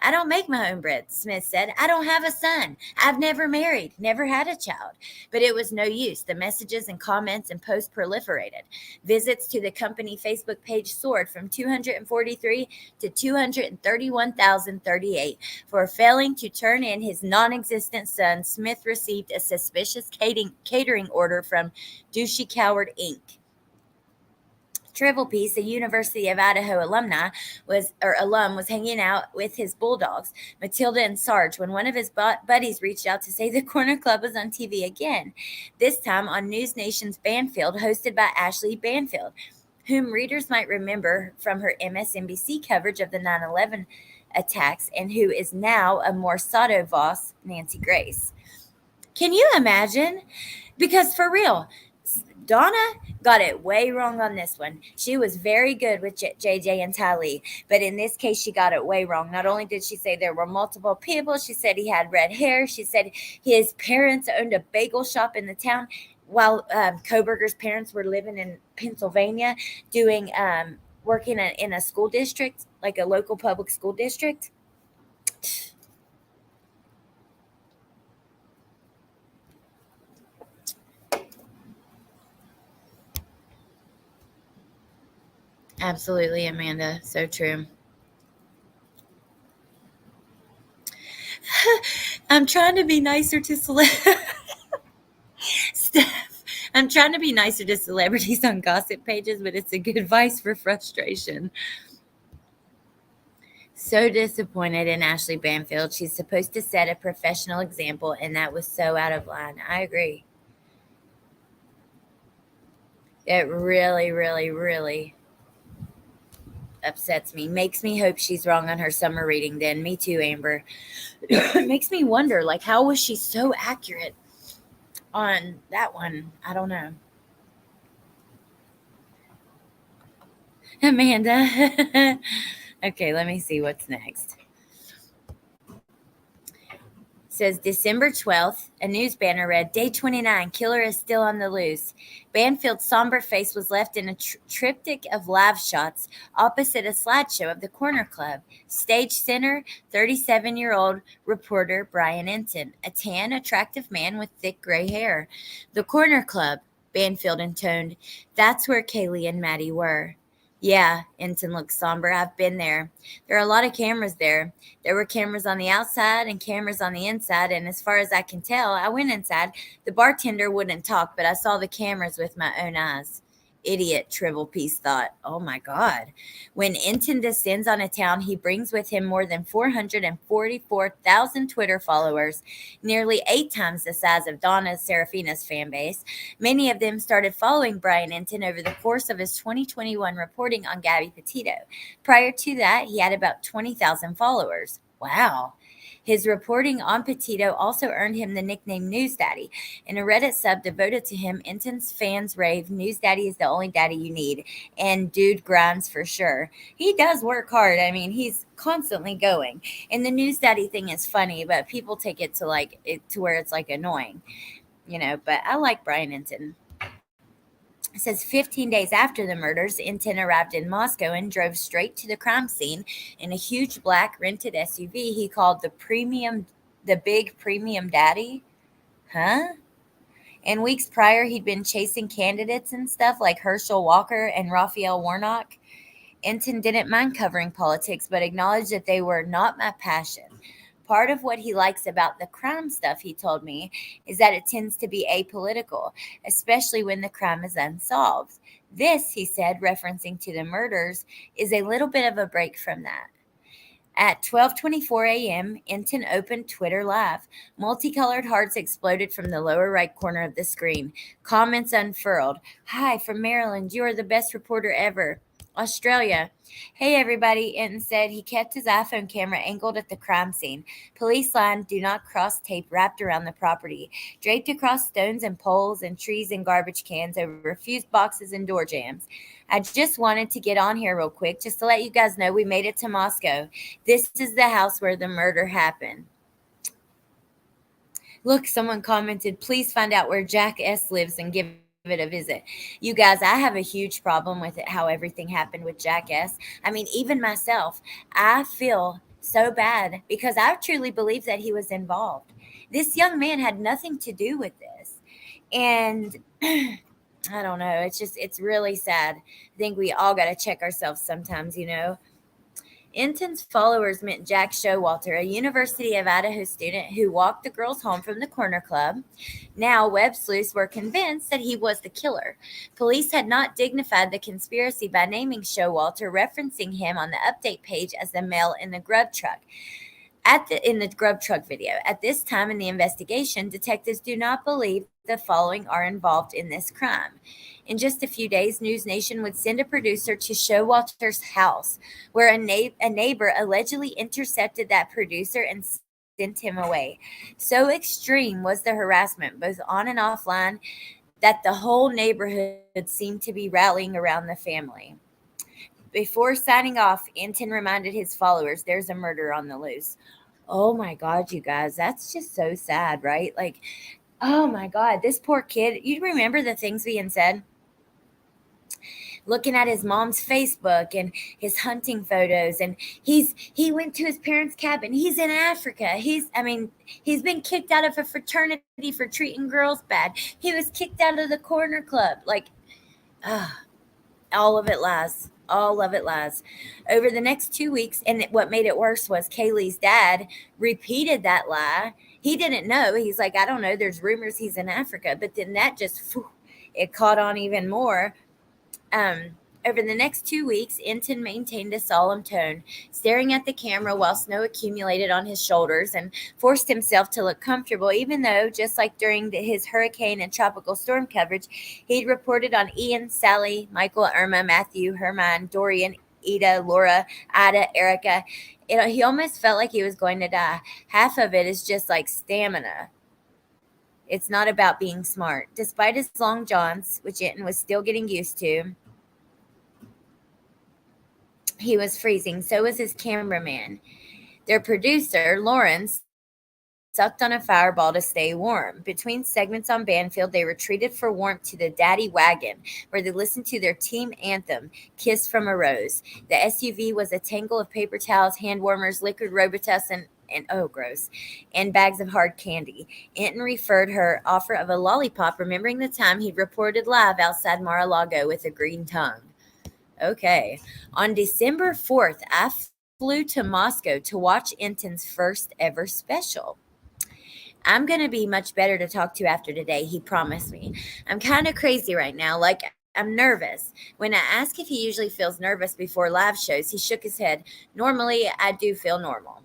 I don't make my own bread, Smith said. I don't have a son. I've never married, never had a child. But it was no use. The messages and comments and posts proliferated. Visits to the company Facebook page soared from 243 to 231,038. For failing to turn in his non-existent son, Smith received a suspicious catering order from Douchey Coward Inc. Triple Piece, a University of Idaho alum, was hanging out with his bulldogs, Matilda and Sarge, when one of his buddies reached out to say the Corner Club was on TV again, this time on News Nation's Banfield, hosted by Ashley Banfield, whom readers might remember from her MSNBC coverage of the 9/11 attacks and who is now a more Sato boss, Nancy Grace. Can you imagine? Because for real, Donna got it way wrong on this one. She was very good with JJ and Tylee, but in this case, she got it way wrong. Not only did she say there were multiple people, she said he had red hair. She said his parents owned a bagel shop in the town while Kohberger's parents were living in Pennsylvania doing working in a school district, like a local public school district. Absolutely, Amanda. So true. I'm trying to be nicer to Steph. I'm trying to be nicer to celebrities on gossip pages, but it's a good vice for frustration. So disappointed in Ashley Banfield. She's supposed to set a professional example, and that was so out of line. I agree. It really, really, really upsets me. Makes me hope she's wrong on her summer reading then. Me too, Amber. It makes me wonder, like, how was she so accurate on that one? I don't know. Amanda. Okay, let me see what's next. Says December 12th, a news banner read, Day 29, killer is still on the loose. Banfield's somber face was left in a triptych of live shots opposite a slideshow of the Corner Club. Stage center, 37-year-old reporter Bryan Enton, a tan, attractive man with thick gray hair. The Corner Club, Banfield intoned. That's where Kaylee and Maddie were. Yeah, Enton looked somber. I've been there. There are a lot of cameras there. There were cameras on the outside and cameras on the inside, and as far as I can tell, I went inside. The bartender wouldn't talk, but I saw the cameras with my own eyes. Idiot, Triple Piece thought. Oh my God. When Enton descends on a town, he brings with him more than 444,000 Twitter followers, nearly 8 times the size of Donna Serafina's fan base. Many of them started following Bryan Enton over the course of his 2021 reporting on Gabby Petito. Prior to that, he had about 20,000 followers. Wow. His reporting on Petito also earned him the nickname News Daddy. In a Reddit sub devoted to him, Enton's fans rave, News Daddy is the only daddy you need, and dude grinds for sure. He does work hard. I mean, he's constantly going. And the News Daddy thing is funny, but people take it to where it's like annoying, but I like Bryan Enton. It says 15 days after the murders, Enton arrived in Moscow and drove straight to the crime scene in a huge black rented SUV he called the Big Premium Daddy. Huh? And weeks prior, he'd been chasing candidates and stuff like Herschel Walker and Raphael Warnock. Enton didn't mind covering politics, but acknowledged that they were not my passion. Part of what he likes about the crime stuff, he told me, is that it tends to be apolitical, especially when the crime is unsolved. This, he said, referencing to the murders, is a little bit of a break from that. At 12:24 a.m., Enton opened Twitter Live. Multicolored hearts exploded from the lower right corner of the screen. Comments unfurled. Hi, from Maryland. You are the best reporter ever. Australia. Hey everybody, Enton said. He kept his iPhone camera angled at the crime scene. Police line do not cross tape wrapped around the property. Draped across stones and poles and trees and garbage cans over fuse boxes and door jams. I just wanted to get on here real quick just to let you guys know we made it to Moscow. This is the house where the murder happened. Look, someone commented, please find out where Jack S. lives and give it a visit. You guys, I have a huge problem with it, how everything happened with Jack S. I mean, even myself, I feel so bad because I truly believe that he was involved. This young man had nothing to do with this. And I don't know. It's really sad. I think we all got to check ourselves sometimes, you know. Enton's followers met Jack Showalter, a University of Idaho student who walked the girls home from the corner club. Now, web sleuths were convinced that he was the killer. Police had not dignified the conspiracy by naming Showalter, referencing him on the update page as the male in the grub truck. In the grub truck video. At this time in the investigation, detectives do not believe the following are involved in this crime. In just a few days, News Nation would send a producer to Showalter's house, where a neighbor allegedly intercepted that producer and sent him away. So extreme was the harassment, both on and offline, that the whole neighborhood seemed to be rallying around the family. Before signing off, Enton reminded his followers there's a murder on the loose. Oh my God, you guys, that's just so sad, right? Like, oh my God, this poor kid. You remember the things being said? Looking at his mom's Facebook and his hunting photos, and he went to his parents' cabin. He's in Africa. He's been kicked out of a fraternity for treating girls bad. He was kicked out of the corner club. Like, all of it lies. All of it lies. Over the next 2 weeks, and what made it worse was Kaylee's dad repeated that lie. He didn't know. He's like, I don't know. There's rumors he's in Africa. But then that just, it caught on even more. Over the next 2 weeks, Enton maintained a solemn tone, staring at the camera while snow accumulated on his shoulders, and forced himself to look comfortable, even though, just like during his hurricane and tropical storm coverage, he'd reported on Ian, Sally, Michael, Irma, Matthew, Hermine, Dorian, Ida, Laura, Ida, Erica. He almost felt like he was going to die. Half of it is just like stamina. It's not about being smart. Despite his long johns, which Enton was still getting used to, he was freezing. So was his cameraman. Their producer, Lawrence, sucked on a fireball to stay warm. Between segments on Banfield, they retreated for warmth to the Daddy Wagon, where they listened to their team anthem, Kiss from a Rose. The SUV was a tangle of paper towels, hand warmers, liquid Robitussin, and oh gross, and bags of hard candy. Enton referred her offer of a lollipop, remembering the time he'd reported live outside Mar-a-Lago with a green tongue. Okay. On December 4th, I flew to Moscow to watch Enton's first ever special. I'm going to be much better to talk to after today, he promised me. I'm kind of crazy right now. Like, I'm nervous. When I asked if he usually feels nervous before live shows, he shook his head. Normally, I do feel normal.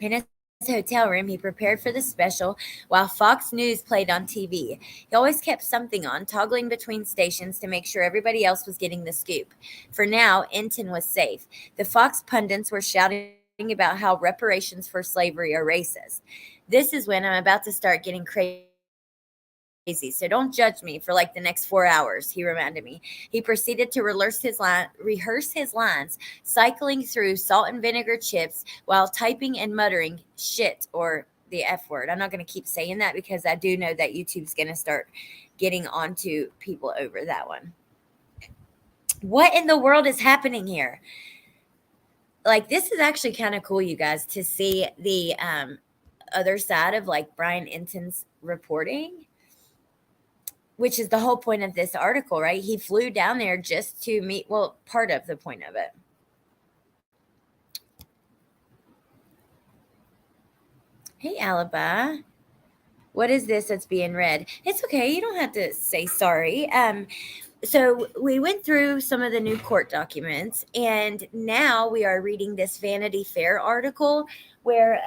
In his hotel room, he prepared for the special while Fox News played on TV. He always kept something on, toggling between stations to make sure everybody else was getting the scoop. For now, Enton was safe. The Fox pundits were shouting about how reparations for slavery are racist. This is when I'm about to start getting crazy. So don't judge me for like the next 4 hours, he reminded me. He proceeded to rehearse his lines, cycling through salt and vinegar chips while typing and muttering shit or the F word. I'm not going to keep saying that because I do know that YouTube's going to start getting onto people over that one. What in the world is happening here? Like, this is actually kind of cool, you guys, to see the other side of like Bryan Enton's reporting, which is the whole point of this article, right? He flew down there just to meet, well, part of the point of it. Hey, Alibi. What is this that's being read? It's okay. You don't have to say sorry. So we went through some of the new court documents, and now we are reading this Vanity Fair article where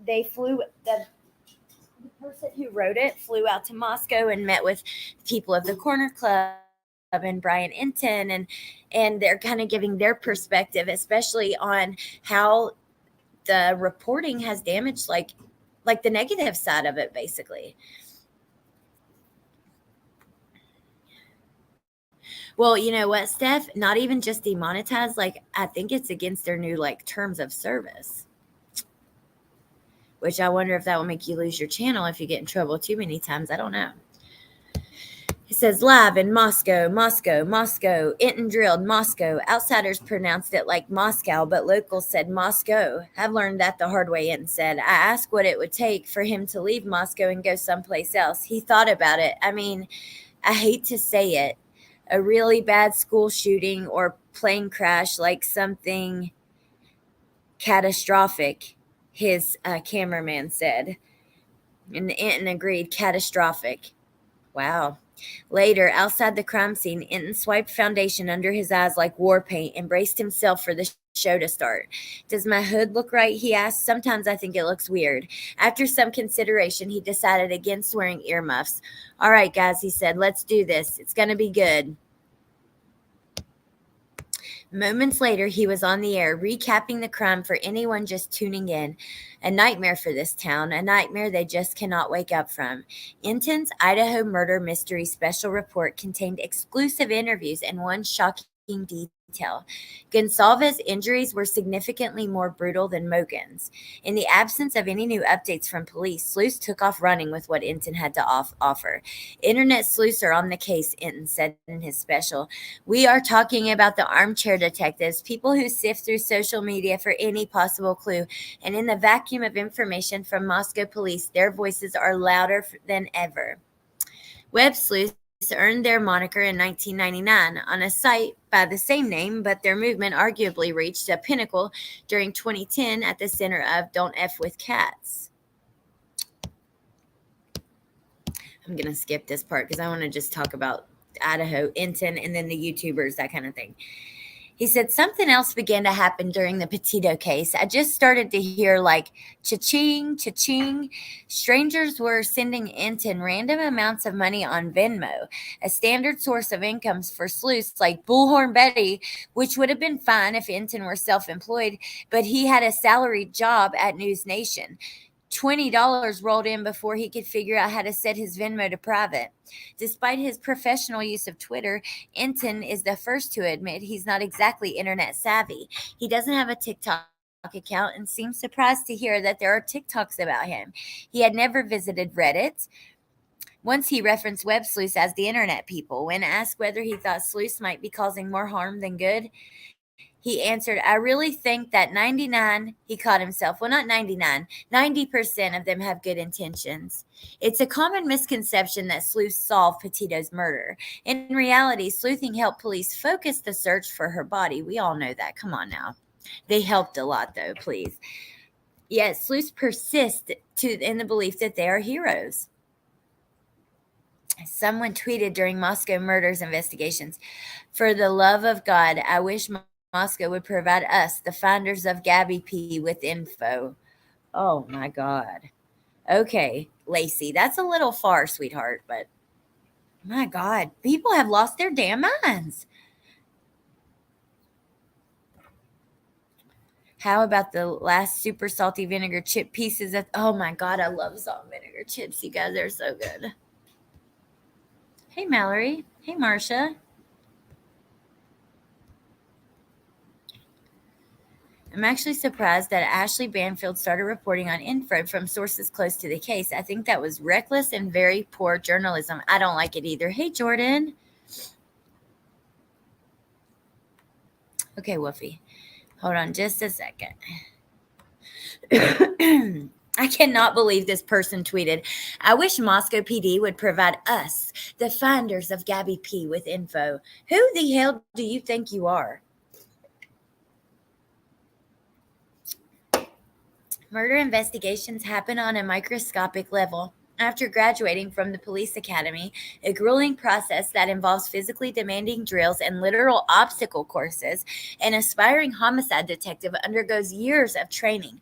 they flew the person who wrote it flew out to Moscow and met with people of the Corner Club and Bryan Inton, and they're kind of giving their perspective, especially on how the reporting has damaged like the negative side of it, basically. Well, you know what, Steph? Not even just demonetized. Like, I think it's against their new like terms of service. Which I wonder if that will make you lose your channel if you get in trouble too many times. I don't know. It says live in Moscow, Moscow, Moscow. Enton drilled Moscow. Outsiders pronounced it like Moscow, but locals said Moscow. I've learned that the hard way. Enton said. I asked what it would take for him to leave Moscow and go someplace else. He thought about it. I mean, I hate to say it. A really bad school shooting or plane crash, like something catastrophic, his cameraman said. And Enton agreed, catastrophic. Wow. Later, outside the crime scene, Enton swiped foundation under his eyes like war paint and braced himself for the show to start. Does my hood look right? He asked. Sometimes I think it looks weird. After some consideration, he decided against wearing earmuffs. All right, guys, he said, let's do this. It's going to be good. Moments later, he was on the air, recapping the crime for anyone just tuning in. A nightmare for this town, a nightmare they just cannot wake up from. Enton's Idaho Murder Mystery Special Report contained exclusive interviews and one shocking detail. Gonsalves' injuries were significantly more brutal than Mogen's. In the absence of any new updates from police, sleuths took off running with what Enton had to offer. Internet sleuths are on the case, Enton said in his special. We are talking about the armchair detectives, people who sift through social media for any possible clue. And in the vacuum of information from Moscow police, their voices are louder than ever. Web sleuths earned their moniker in 1999 on a site by the same name, but their movement arguably reached a pinnacle during 2010 at the center of Don't F with Cats. I'm going to skip this part because I want to just talk about Idaho, Enton, and then the YouTubers, that kind of thing. He said something else began to happen during the Petito case. I just started to hear like cha-ching, cha-ching. Strangers were sending Enton random amounts of money on Venmo, a standard source of incomes for sleuths like Bullhorn Betty, which would have been fine if Enton were self-employed, but he had a salaried job at News Nation. $20 rolled in before he could figure out how to set his Venmo to private. Despite his professional use of Twitter, Enton is the first to admit he's not exactly internet savvy. He doesn't have a TikTok account and seems surprised to hear that there are TikToks about him. He had never visited Reddit. Once he referenced web sleuths as the internet people. When asked whether he thought sleuths might be causing more harm than good, he answered, I really think that 99, he caught himself, well, not 99, 90% of them have good intentions. It's a common misconception that sleuths solve Petito's murder. In reality, sleuthing helped police focus the search for her body. We all know that. Come on now. They helped a lot, though, please. Yet sleuths persist in the belief that they are heroes. Someone tweeted during Moscow murders investigations, for the love of God, I wish Moscow would provide us, the finders of Gabby P, with info. Oh my God. Okay, Lacey, that's a little far, sweetheart, but my God, people have lost their damn minds. How about the last super salty vinegar chip pieces of, oh my God, I love salt and vinegar chips. You guys are so good. Hey, Mallory. Hey, Marcia. I'm actually surprised that Ashley Banfield started reporting on info from sources close to the case. I think that was reckless and very poor journalism. I don't like it either. Hey, Jordan. Okay, Woofy. Hold on just a second. I cannot believe this person tweeted, I wish Moscow PD would provide us, the finders of Gabby P, with info. Who the hell do you think you are? Murder investigations happen on a microscopic level. After graduating from the police academy, a grueling process that involves physically demanding drills and literal obstacle courses, an aspiring homicide detective undergoes years of training.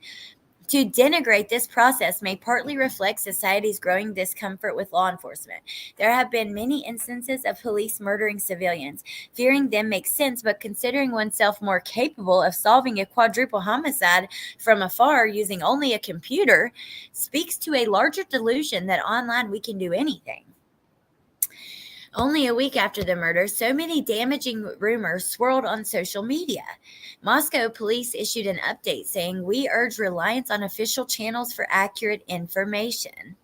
To denigrate this process may partly reflect society's growing discomfort with law enforcement. There have been many instances of police murdering civilians. Fearing them makes sense, but considering oneself more capable of solving a quadruple homicide from afar using only a computer speaks to a larger delusion that online we can do anything. Only a week after the murder, so many damaging rumors swirled on social media. Moscow police issued an update saying, "We urge reliance on official channels for accurate information."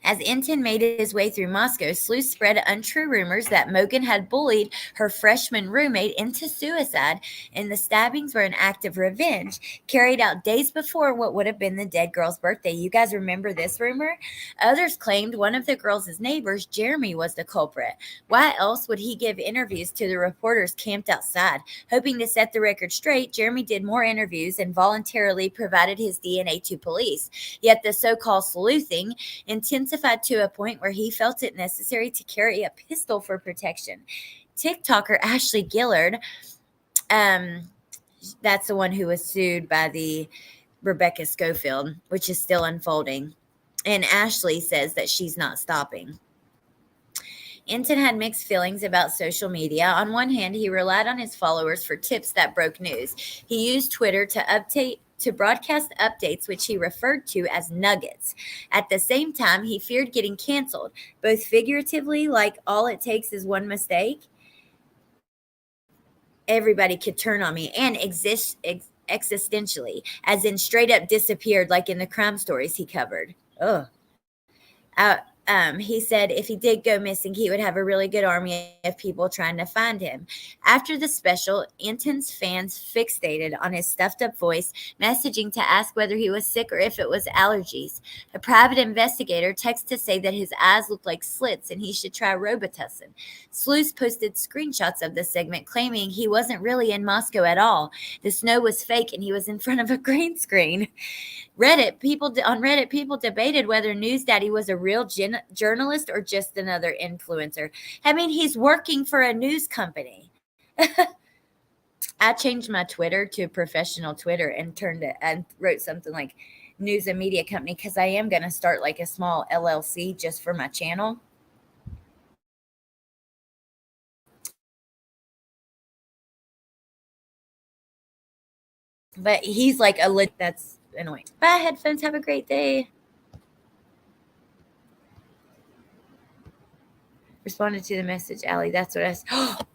As Enton made his way through Moscow, sleuths spread untrue rumors that Mogan had bullied her freshman roommate into suicide, and the stabbings were an act of revenge, carried out days before what would have been the dead girl's birthday. You guys remember this rumor? Others claimed one of the girls' neighbors, Jeremy, was the culprit. Why else would he give interviews to the reporters camped outside? Hoping to set the record straight, Jeremy did more interviews and voluntarily provided his DNA to police. Yet the so-called sleuthing intensified to a point where he felt it necessary to carry a pistol for protection. TikToker Ashley Gillard, that's the one who was sued by the Rebecca Schofield, which is still unfolding. And Ashley says that she's not stopping. Enton had mixed feelings about social media. On one hand, he relied on his followers for tips that broke news. He used Twitter to broadcast updates, which he referred to as nuggets. At the same time, he feared getting canceled, both figuratively, like all it takes is one mistake, everybody could turn on me, and existentially, as in straight up disappeared, like in the crime stories he covered. Ugh. He said if he did go missing, he would have a really good army of people trying to find him. After the special, Enton's fans fixated on his stuffed up voice, messaging to ask whether he was sick or if it was allergies. A private investigator texted to say that his eyes looked like slits and he should try Robitussin. Sleuths posted screenshots of the segment claiming he wasn't really in Moscow at all. The snow was fake and he was in front of a green screen. People debated whether News Daddy was a real journalist or just another influencer. I mean, he's working for a news company. I changed my Twitter to professional Twitter and wrote something like news and media company, because I am going to start like a small LLC just for my channel. But he's like that's annoying. Bye, headphones. Have a great day. Responded to the message, Allie. That's what I said.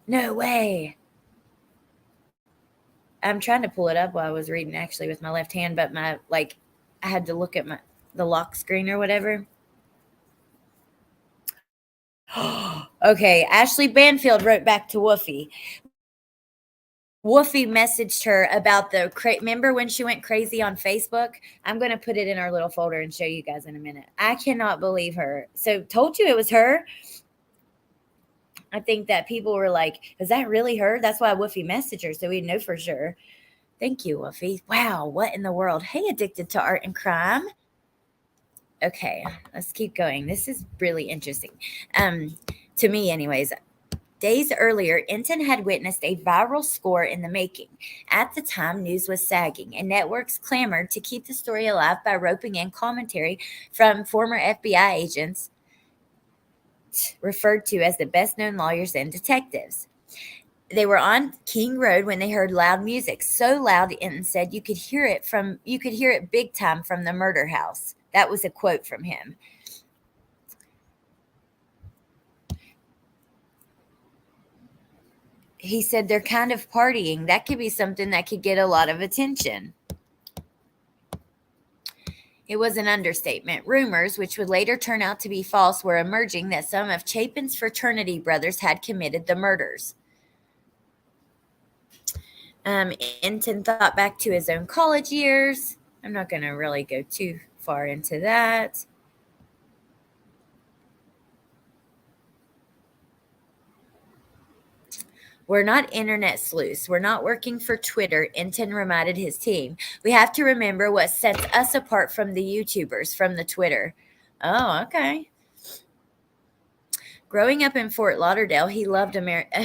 No way. I'm trying to pull it up while I was reading actually with my left hand, but I had to look at the lock screen or whatever. Okay, Ashley Banfield wrote back to Woofy. Woofy messaged her about remember when she went crazy on Facebook? I'm going to put it in our little folder and show you guys in a minute. I cannot believe her. So told you it was her. I think that people were like, is that really her? That's why Woofy messaged her, so we know for sure. Thank you, Woofy. Wow, what in the world? Hey, Addicted to Art and Crime. Okay, let's keep going. This is really interesting. To me, anyways. Days earlier, Enton had witnessed a viral score in the making. At the time, news was sagging, and networks clamored to keep the story alive by roping in commentary from former FBI agents referred to as the best-known lawyers and detectives. They were on King Road when they heard loud music, so loud Enton said you could hear it big time from the murder house. That was a quote from him. He said they're kind of partying. That could be something that could get a lot of attention. It was an understatement. Rumors, which would later turn out to be false, were emerging that some of Chapin's fraternity brothers had committed the murders. Enton thought back to his own college years. I'm not going to really go too far into that. We're not internet sleuths. We're not working for Twitter, Enton reminded his team. We have to remember what sets us apart from the YouTubers, from the Twitter. Oh, okay. Growing up in Fort Lauderdale,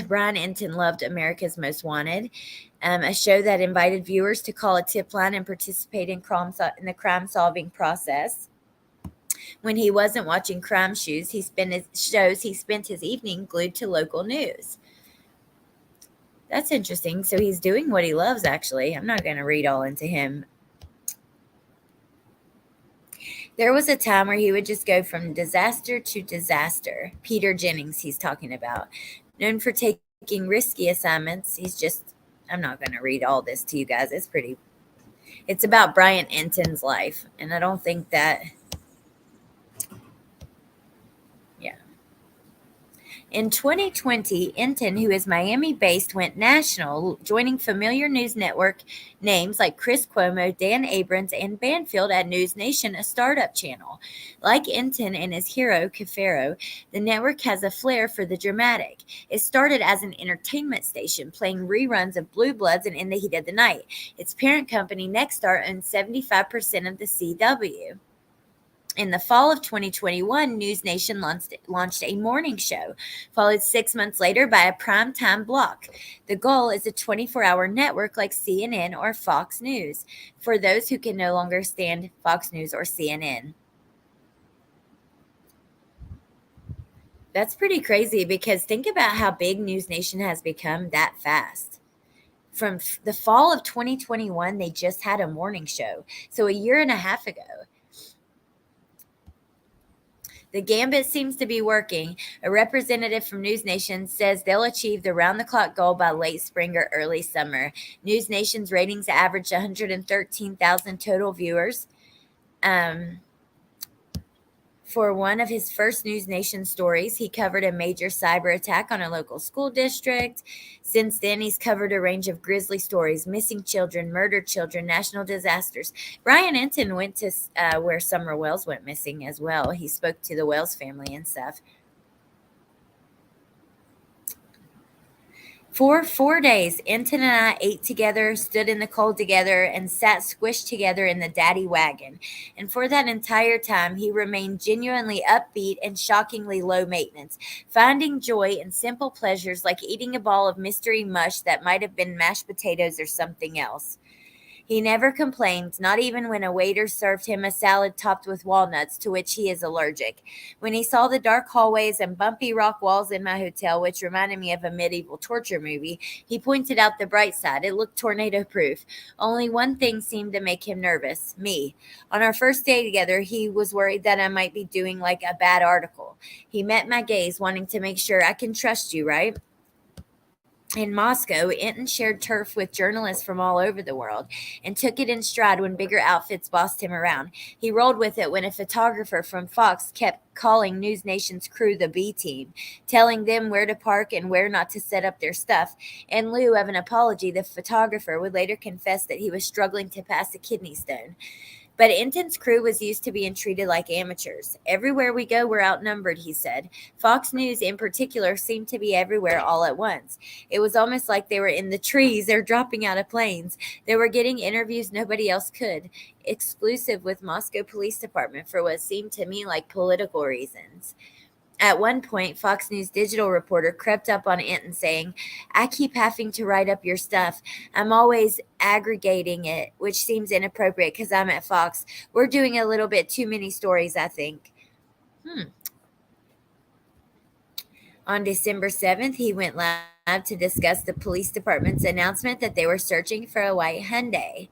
Bryan Enton loved America's Most Wanted, a show that invited viewers to call a tip line and participate in the crime-solving process. When he wasn't watching crime shows, he spent his evening glued to local news. That's interesting. So he's doing what he loves, actually. I'm not going to read all into him. There was a time where he would just go from disaster to disaster. Peter Jennings, he's talking about. Known for taking risky assignments. I'm not going to read all this to you guys. It's about Bryan Enton's life. And I don't think that, yeah. In 2020, Enton, who is Miami-based, went national, joining familiar news network names like Chris Cuomo, Dan Abrams, and Banfield at News Nation, a startup channel. Like Enton and his hero, Cafaro, the network has a flair for the dramatic. It started as an entertainment station, playing reruns of Blue Bloods and In the Heat of the Night. Its parent company, Nexstar, owns 75% of the CW. In the fall of 2021, News Nation launched a morning show, followed 6 months later by a primetime block. The goal is a 24-hour network like CNN or Fox News, for those who can no longer stand Fox News or CNN. That's pretty crazy, because think about how big News Nation has become that fast. From the fall of 2021, they just had a morning show. So a year and a half ago. The gambit seems to be working. A representative from News Nation says they'll achieve the round-the-clock goal by late spring or early summer. News Nation's ratings averaged 113,000 total viewers. For one of his first News Nation stories, he covered a major cyber attack on a local school district. Since then, he's covered a range of grisly stories: missing children, murdered children, national disasters. Bryan Enton went to where Summer Wells went missing as well. He spoke to the Wells family and stuff. For 4 days, Enton and I ate together, stood in the cold together, and sat squished together in the daddy wagon. And for that entire time, he remained genuinely upbeat and shockingly low maintenance, finding joy in simple pleasures like eating a ball of mystery mush that might have been mashed potatoes or something else. He never complained, not even when a waiter served him a salad topped with walnuts, to which he is allergic. When he saw the dark hallways and bumpy rock walls in my hotel, which reminded me of a medieval torture movie, he pointed out the bright side. It looked tornado-proof. Only one thing seemed to make him nervous: me. On our first day together, he was worried that I might be doing like a bad article. He met my gaze, wanting to make sure I can trust you, right? In Moscow, Enton shared turf with journalists from all over the world and took it in stride when bigger outfits bossed him around. He rolled with it when a photographer from Fox kept calling News Nation's crew the B team, telling them where to park and where not to set up their stuff. In lieu of an apology, the photographer would later confess that he was struggling to pass a kidney stone. But Enton's crew was used to being treated like amateurs. Everywhere we go, we're outnumbered, he said. Fox News, in particular, seemed to be everywhere all at once. It was almost like they were in the trees. They're dropping out of planes. They were getting interviews nobody else could, exclusive with Moscow Police Department for what seemed to me like political reasons. At one point, Fox News digital reporter crept up on Enton saying, "I keep having to write up your stuff. I'm always aggregating it, which seems inappropriate because I'm at Fox. We're doing a little bit too many stories, I think." On December 7th, he went live to discuss the police department's announcement that they were searching for a white Hyundai.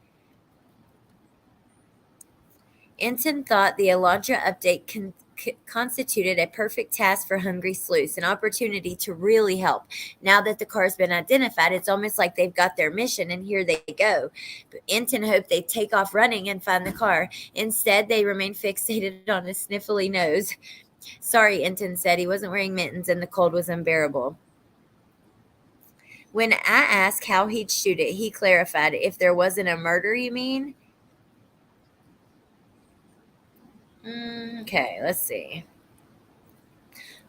Enton thought the Elantra update constituted a perfect task for hungry sleuths, an opportunity to really help. Now that the car's been identified, it's almost like they've got their mission, and here they go. But Enton hoped they'd take off running and find the car. Instead, they remained fixated on his sniffly nose. Sorry, Enton said. He wasn't wearing mittens, and the cold was unbearable. When I asked how he'd shoot it, he clarified, "If there wasn't a murder, you mean?" Okay, let's see.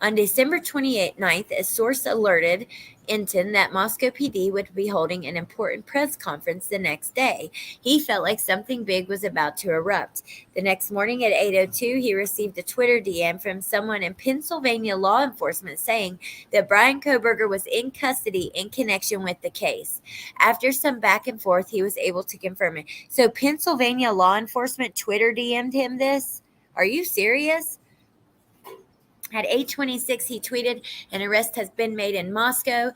On December 29th, a source alerted Enton that Moscow PD would be holding an important press conference the next day. He felt like something big was about to erupt. The next morning at 8:02, he received a Twitter DM from someone in Pennsylvania law enforcement saying that Bryan Kohberger was in custody in connection with the case. After some back and forth, he was able to confirm it. So Pennsylvania law enforcement Twitter DM'd him this? Are you serious? At 8:26, he tweeted, "An arrest has been made in Moscow."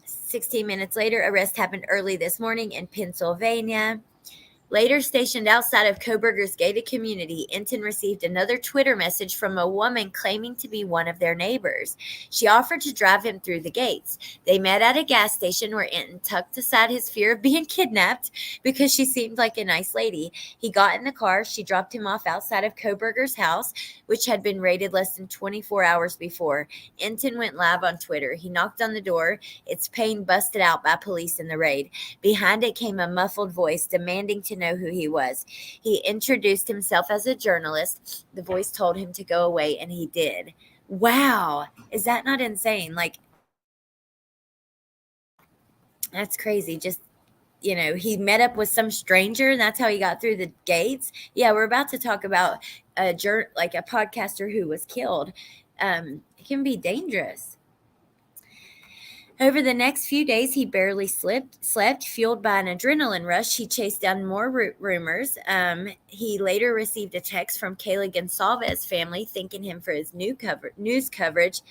16 minutes later, arrest happened early this morning in Pennsylvania. Later stationed outside of Kohberger's gated community, Enton received another Twitter message from a woman claiming to be one of their neighbors. She offered to drive him through the gates. They met at a gas station where Enton tucked aside his fear of being kidnapped because she seemed like a nice lady. He got in the car. She dropped him off outside of Kohberger's house, which had been raided less than 24 hours before. Enton went live on Twitter. He knocked on the door. Its pane busted out by police in the raid. Behind it came a muffled voice demanding to know who he was. He introduced himself as a journalist. The voice told him to go away, and he did. Wow. Is that not insane? Like, that's crazy. Just, he met up with some stranger, and that's how he got through the gates. Yeah, we're about to talk about a podcaster who was killed. It can be dangerous. Over the next few days, he barely slept. Fueled by an adrenaline rush, he chased down more rumors. He later received a text from Kayla Gonsalves' family thanking him for his news coverage.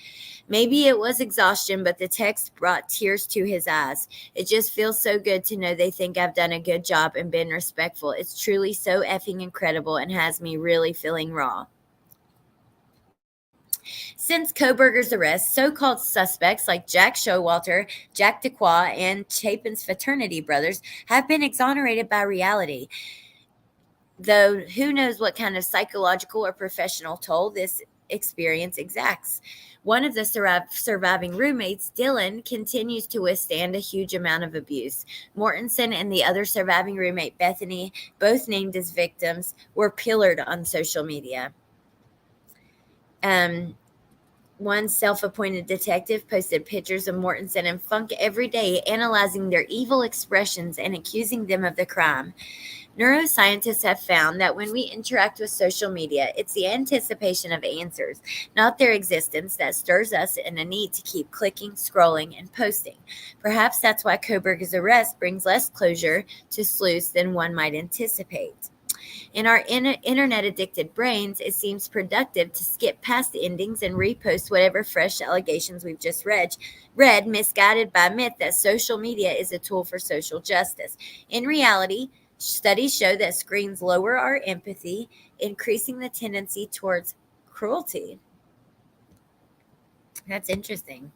Maybe it was exhaustion, but the text brought tears to his eyes. "It just feels so good to know they think I've done a good job and been respectful. It's truly so effing incredible and has me really feeling raw." Since Kohberger's arrest, so-called suspects like Jack Showalter, Jack DeQuoy, and Chapin's fraternity brothers have been exonerated by reality. Though who knows what kind of psychological or professional toll this experience exacts. One of the surviving roommates, Dylan, continues to withstand a huge amount of abuse. Mortensen and the other surviving roommate, Bethany, both named as victims, were pillared on social media. One self-appointed detective posted pictures of Mortensen and Funk every day, analyzing their evil expressions and accusing them of the crime. Neuroscientists have found that when we interact with social media, it's the anticipation of answers, not their existence, that stirs us in a need to keep clicking, scrolling, and posting. Perhaps that's why Kohberger's arrest brings less closure to sleuths than one might anticipate. In our internet-addicted brains, it seems productive to skip past endings and repost whatever fresh allegations we've just read, misguided by myth that social media is a tool for social justice. In reality, studies show that screens lower our empathy, increasing the tendency towards cruelty. That's interesting.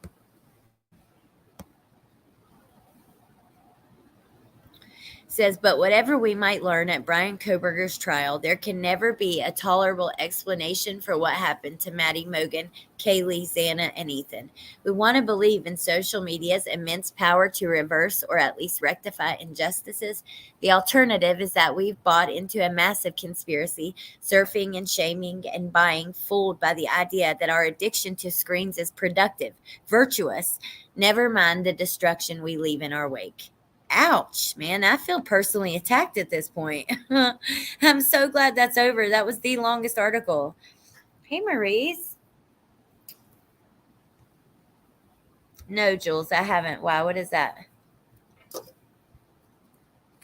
Says, but whatever we might learn at Bryan Kohberger's trial, there can never be a tolerable explanation for what happened to Maddie Mogen, Kaylee, Xana, and Ethan. We want to believe in social media's immense power to reverse or at least rectify injustices. The alternative is that we've bought into a massive conspiracy, surfing and shaming and buying, fooled by the idea that our addiction to screens is productive, virtuous, never mind the destruction we leave in our wake. Ouch, man. I feel personally attacked at this point. I'm so glad that's over. That was the longest article. Hey, Maurice. No, Jules, I haven't. Wow, what is that?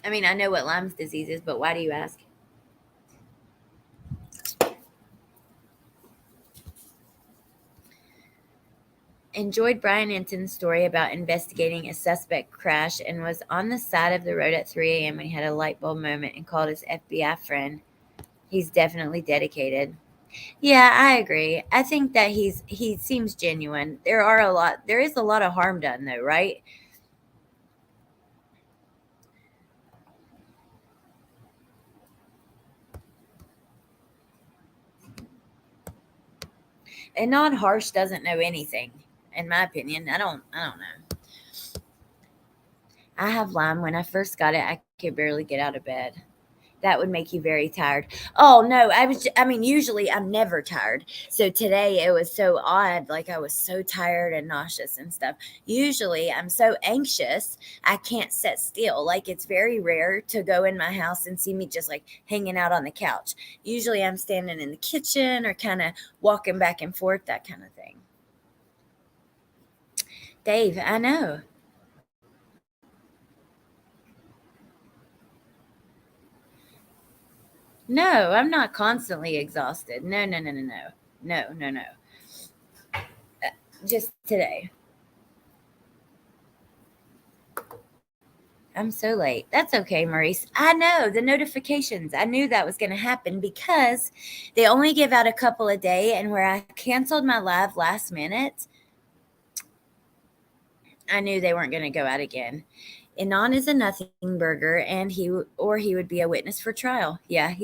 I mean, I know what Lyme's disease is, but why do you ask? Enjoyed Bryan Enton's story about investigating a suspect crash and was on the side of the road at 3 a.m. when he had a light bulb moment and called his FBI friend. He's definitely dedicated. Yeah, I agree. I think that he seems genuine. There is a lot of harm done though, right? And non-harsh doesn't know anything, in my opinion. I don't know. I have Lyme. When I first got it, I could barely get out of bed. That would make you very tired. Oh no, I mean usually I'm never tired. So today it was so odd, like I was so tired and nauseous and stuff. Usually I'm so anxious, I can't sit still. Like it's very rare to go in my house and see me just like hanging out on the couch. Usually I'm standing in the kitchen or kind of walking back and forth, that kind of thing. Dave, I know. No, I'm not constantly exhausted. No, no, no, no, no. No, no, no. Just today. I'm so late. That's okay, Maurice. I know the notifications. I knew that was going to happen because they only give out a couple a day. And where I canceled my live last minute, I knew they weren't going to go out again. Inan is a nothing burger, and he would be a witness for trial. Yeah,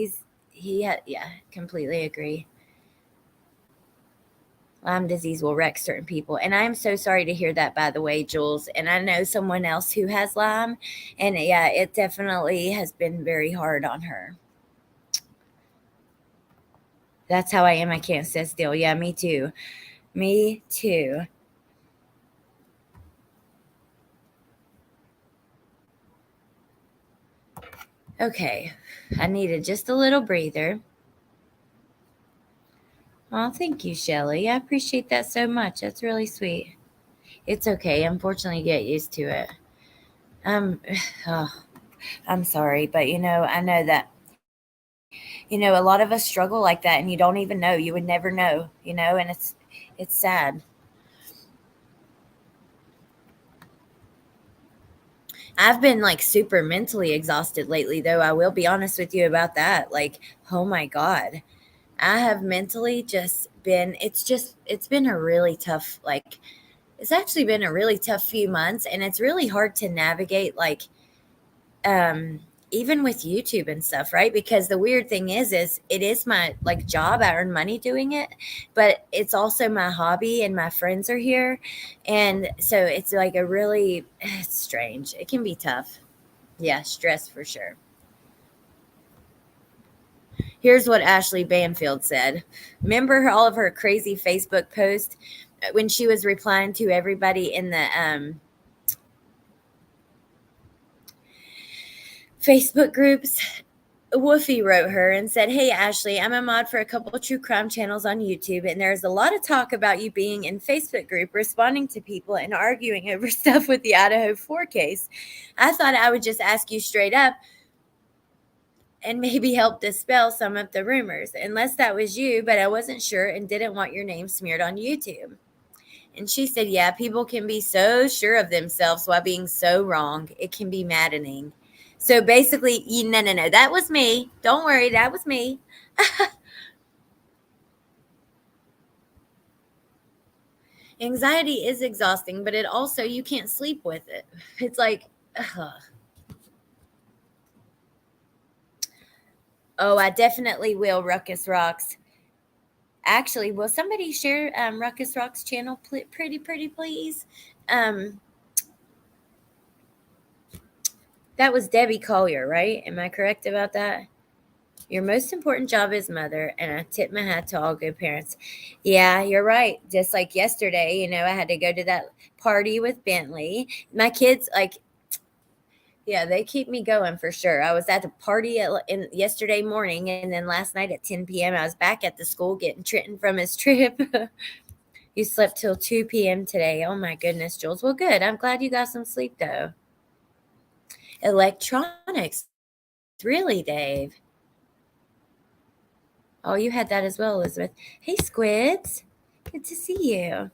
yeah, completely agree. Lyme disease will wreck certain people. And I'm so sorry to hear that, by the way, Jules. And I know someone else who has Lyme. And yeah, it definitely has been very hard on her. That's how I am. I can't sit still. Yeah, me too. Me too. Okay. I needed just a little breather. Oh, thank you, Shelly. I appreciate that so much. That's really sweet. It's okay. Unfortunately, get used to it. Um, oh, I'm sorry, but I know that a lot of us struggle like that, and you don't even know. You would never know, and it's sad. I've been like super mentally exhausted lately, though. I will be honest with you about that. Like, oh my God. I have mentally just been, it's been a really tough, like, it's actually been a really tough few months, and it's really hard to navigate, like, um even with YouTube and stuff, right? Because the weird thing is it is my like job. I earn money doing it, but it's also my hobby, and my friends are here. And so it's like a really it's strange. It can be tough. Yeah, stress for sure. Here's what Ashley Banfield said. Remember all of her crazy Facebook posts when she was replying to everybody in the Facebook groups? Woofy wrote her and said, "Hey, Ashley, I'm a mod for a couple of true crime channels on YouTube, and there's a lot of talk about you being in Facebook group, responding to people and arguing over stuff with the Idaho 4 case. I thought I would just ask you straight up and maybe help dispel some of the rumors, unless that was you, but I wasn't sure and didn't want your name smeared on YouTube." And she said, "Yeah, people can be so sure of themselves while being so wrong. It can be maddening." So basically, no, no, no, that was me. Don't worry, that was me. Anxiety is exhausting, but it also, you can't sleep with it. It's like, ugh. Oh, I definitely will. Ruckus Rocks. Actually, will somebody share Ruckus Rocks channel, pretty, please? Um, that was Debbie Collier, right? Am I correct about that? Your most important job is mother, and I tip my hat to all good parents. Yeah, you're right. Just like yesterday, I had to go to that party with Bentley. My kids, like, yeah, they keep me going for sure. I was at the party yesterday morning, and then last night at 10 p.m., I was back at the school getting Trenton from his trip. You slept till 2 p.m. today. Oh my goodness, Jules. Well, good. I'm glad you got some sleep, though. Electronics. Really, Dave? Oh, you had that as well, Elizabeth. Hey, Squids. Good to see you.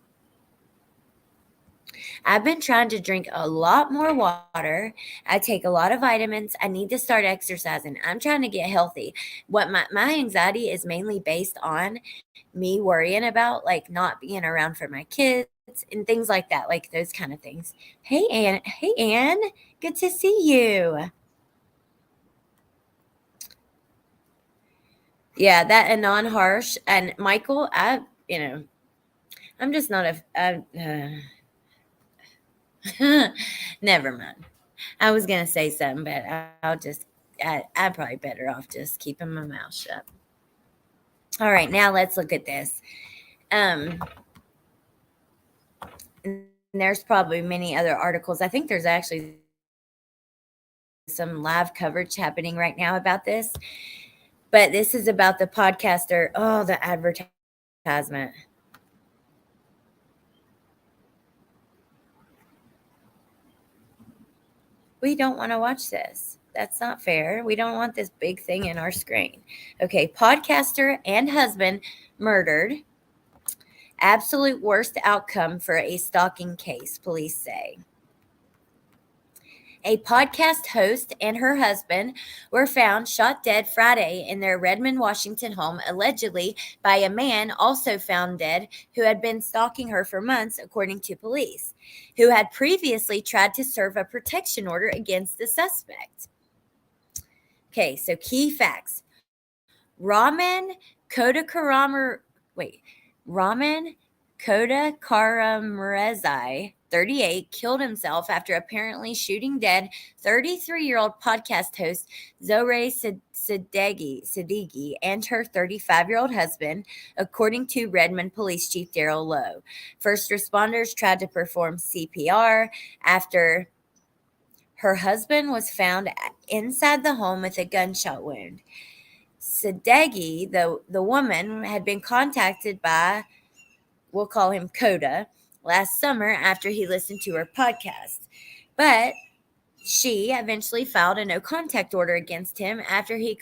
I've been trying to drink a lot more water. I take a lot of vitamins. I need to start exercising. I'm trying to get healthy. What my anxiety is mainly based on me worrying about like not being around for my kids and things like that, like those kind of things. Hey, Anne. Hey, Anne. Good to see you. Yeah, that Anon Harsh and Michael, I'm just not never mind. I was gonna say something, but I'll just I'm probably better off just keeping my mouth shut. All right, now let's look at this. And there's probably many other articles. I think there's actually some live coverage happening right now about this. But this is about the podcaster. Oh, the advertisement. We don't want to watch this. That's not fair. We don't want this big thing in our screen. Okay, podcaster and husband murdered. Absolute worst outcome for a stalking case, police say. A podcast host and her husband were found shot dead Friday in their Redmond, Washington home, allegedly by a man also found dead who had been stalking her for months, according to police, who had previously tried to serve a protection order against the suspect. Okay, so key facts. Raman Kodakaramrezai, 38, killed himself after apparently shooting dead 33-year-old podcast host Zohre Siddiqui and her 35-year-old husband, according to Redmond Police Chief Daryl Lowe. First responders tried to perform CPR after her husband was found inside the home with a gunshot wound. Siddiqui, the woman, had been contacted by, we'll call him Coda, last summer after he listened to her podcast. But she eventually filed a no-contact order against him after he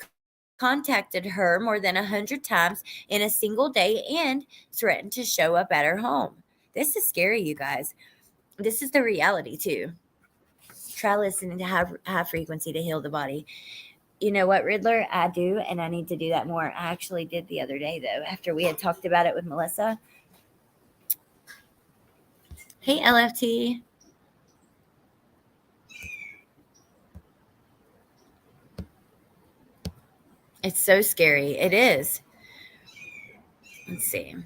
contacted her more than 100 times in a single day and threatened to show up at her home. This is scary, you guys. This is the reality, too. Try listening to high frequency to heal the body. You know what, Riddler? I do, and I need to do that more. I actually did the other day, though, after we had talked about it with Melissa. Hey, LFT. It's so scary. It is. Let's see.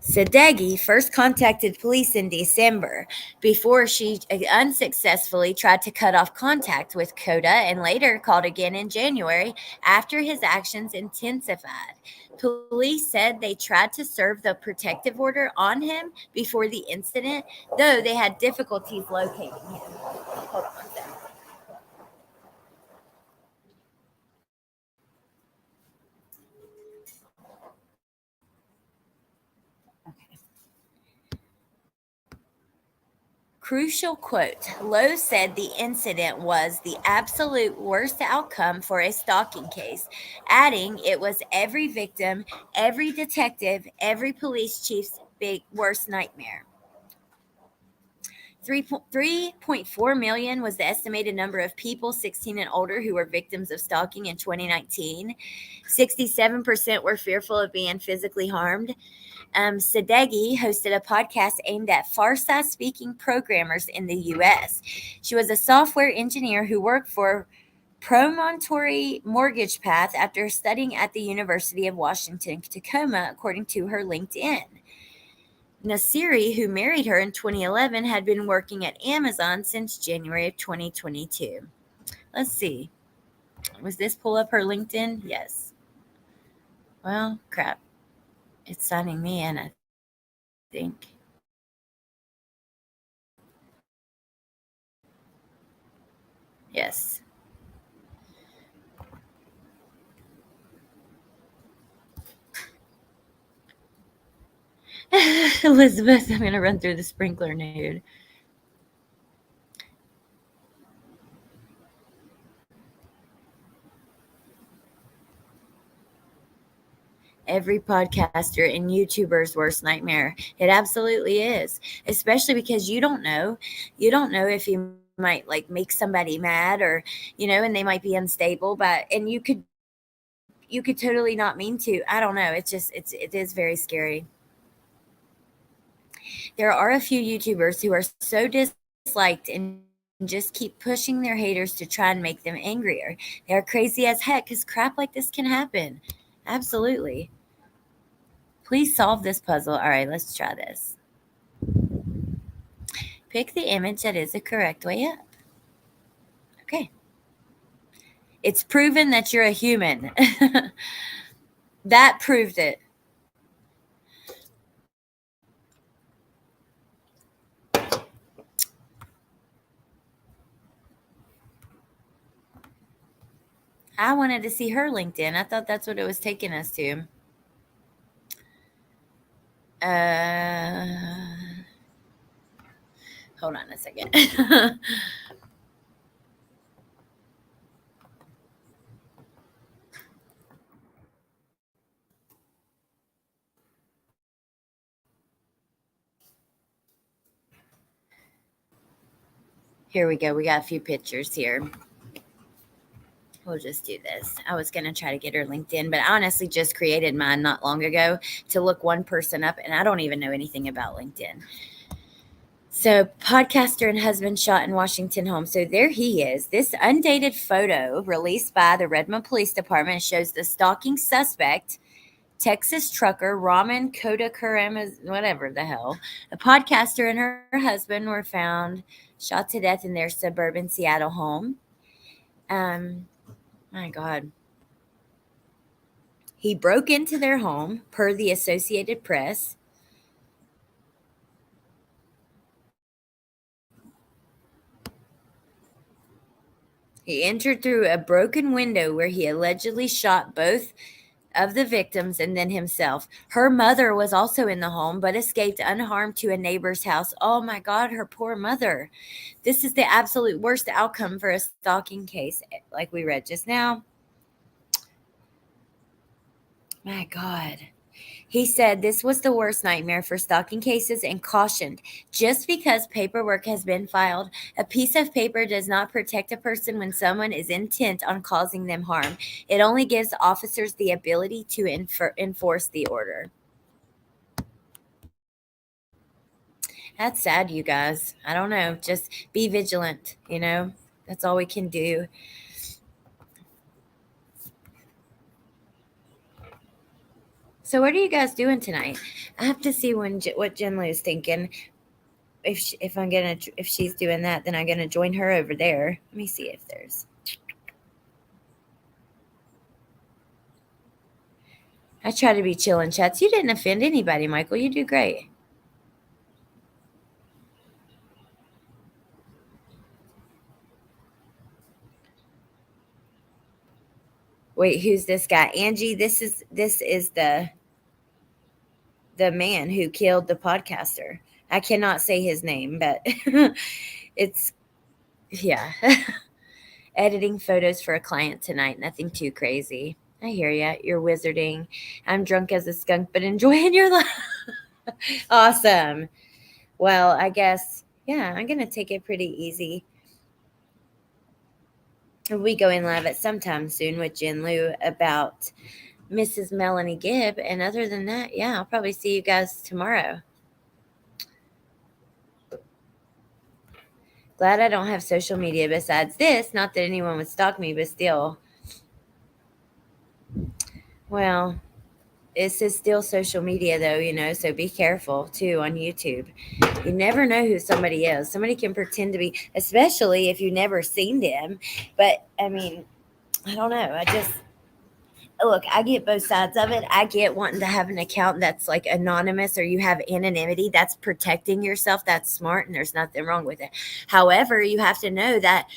Siddiqui first contacted police in December before she unsuccessfully tried to cut off contact with Coda and later called again in January after his actions intensified. Police said they tried to serve the protective order on him before the incident, though they had difficulties locating him. Hold on a second. Crucial quote. Lowe said the incident was the absolute worst outcome for a stalking case, adding it was every victim, every detective, every police chief's worst nightmare. 3.4 million was the estimated number of people 16 and older who were victims of stalking in 2019. 67% were fearful of being physically harmed. Siddiqui hosted a podcast aimed at far-side speaking programmers in the U.S. She was a software engineer who worked for Promontory Mortgage Path after studying at the University of Washington, Tacoma, according to her LinkedIn. Nasiri, who married her in 2011, had been working at Amazon since January of 2022. Let's see. Was this pull up her LinkedIn? Yes. Well, crap. It's signing me in, I think. Yes. Elizabeth, I'm going to run through the sprinkler nude. Every podcaster and YouTuber's worst nightmare. It absolutely is, especially because you don't know if you might like make somebody mad or, and they might be unstable, and you could totally not mean to. I don't know. It is very scary. There are a few YouTubers who are so disliked and just keep pushing their haters to try and make them angrier. They're crazy as heck because crap like this can happen. Absolutely. Please solve this puzzle. All right, let's try this. Pick the image that is the correct way up. Okay. It's proven that you're a human. That proved it. I wanted to see her LinkedIn. I thought that's what it was taking us to. Hold on a second. Here we go. We got a few pictures here. We'll just do this. I was going to try to get her LinkedIn, but I honestly just created mine not long ago to look one person up, and I don't even know anything about LinkedIn. So, podcaster and husband shot in Washington home. So, there he is. This undated photo released by the Redmond Police Department shows the stalking suspect, Texas trucker Raman Kodakaram, whatever the hell. A podcaster and her husband were found shot to death in their suburban Seattle home. My God. He broke into their home, per the Associated Press. He entered through a broken window where he allegedly shot both of the victims and then himself. Her mother was also in the home, but escaped unharmed to a neighbor's house. Oh my God, her poor mother. This is the absolute worst outcome for a stalking case, like we read just now. My God. He said this was the worst nightmare for stalking cases and cautioned, just because paperwork has been filed, a piece of paper does not protect a person when someone is intent on causing them harm. It only gives officers the ability to enforce the order. That's sad, you guys. I don't know. Just be vigilant, That's all we can do. So what are you guys doing tonight? I have to see what Jen Lou's thinking. If she's doing that, then I'm gonna join her over there. Let me see if there's. I try to be chill in chats. You didn't offend anybody, Michael. You do great. Wait, who's this guy? Angie, this is the man who killed the podcaster. I cannot say his name, but it's yeah. Editing photos for a client tonight. Nothing too crazy. I hear ya. You're wizarding. I'm drunk as a skunk, but enjoying your life. Awesome. Well, I guess, yeah, I'm going to take it pretty easy. We'll be going live at some time soon with Jen Lou about Mrs. Melanie Gibb. And other than that, yeah, I'll probably see you guys tomorrow. Glad I don't have social media besides this. Not that anyone would stalk me, but still. Well, this is still social media though, so be careful too on YouTube. You never know who somebody is. Somebody can pretend to be, especially if you've never seen them. But I mean, I don't know. Look, I get both sides of it. I get wanting to have an account that's like anonymous or you have anonymity. That's protecting yourself. That's smart and there's nothing wrong with it. However, you have to know that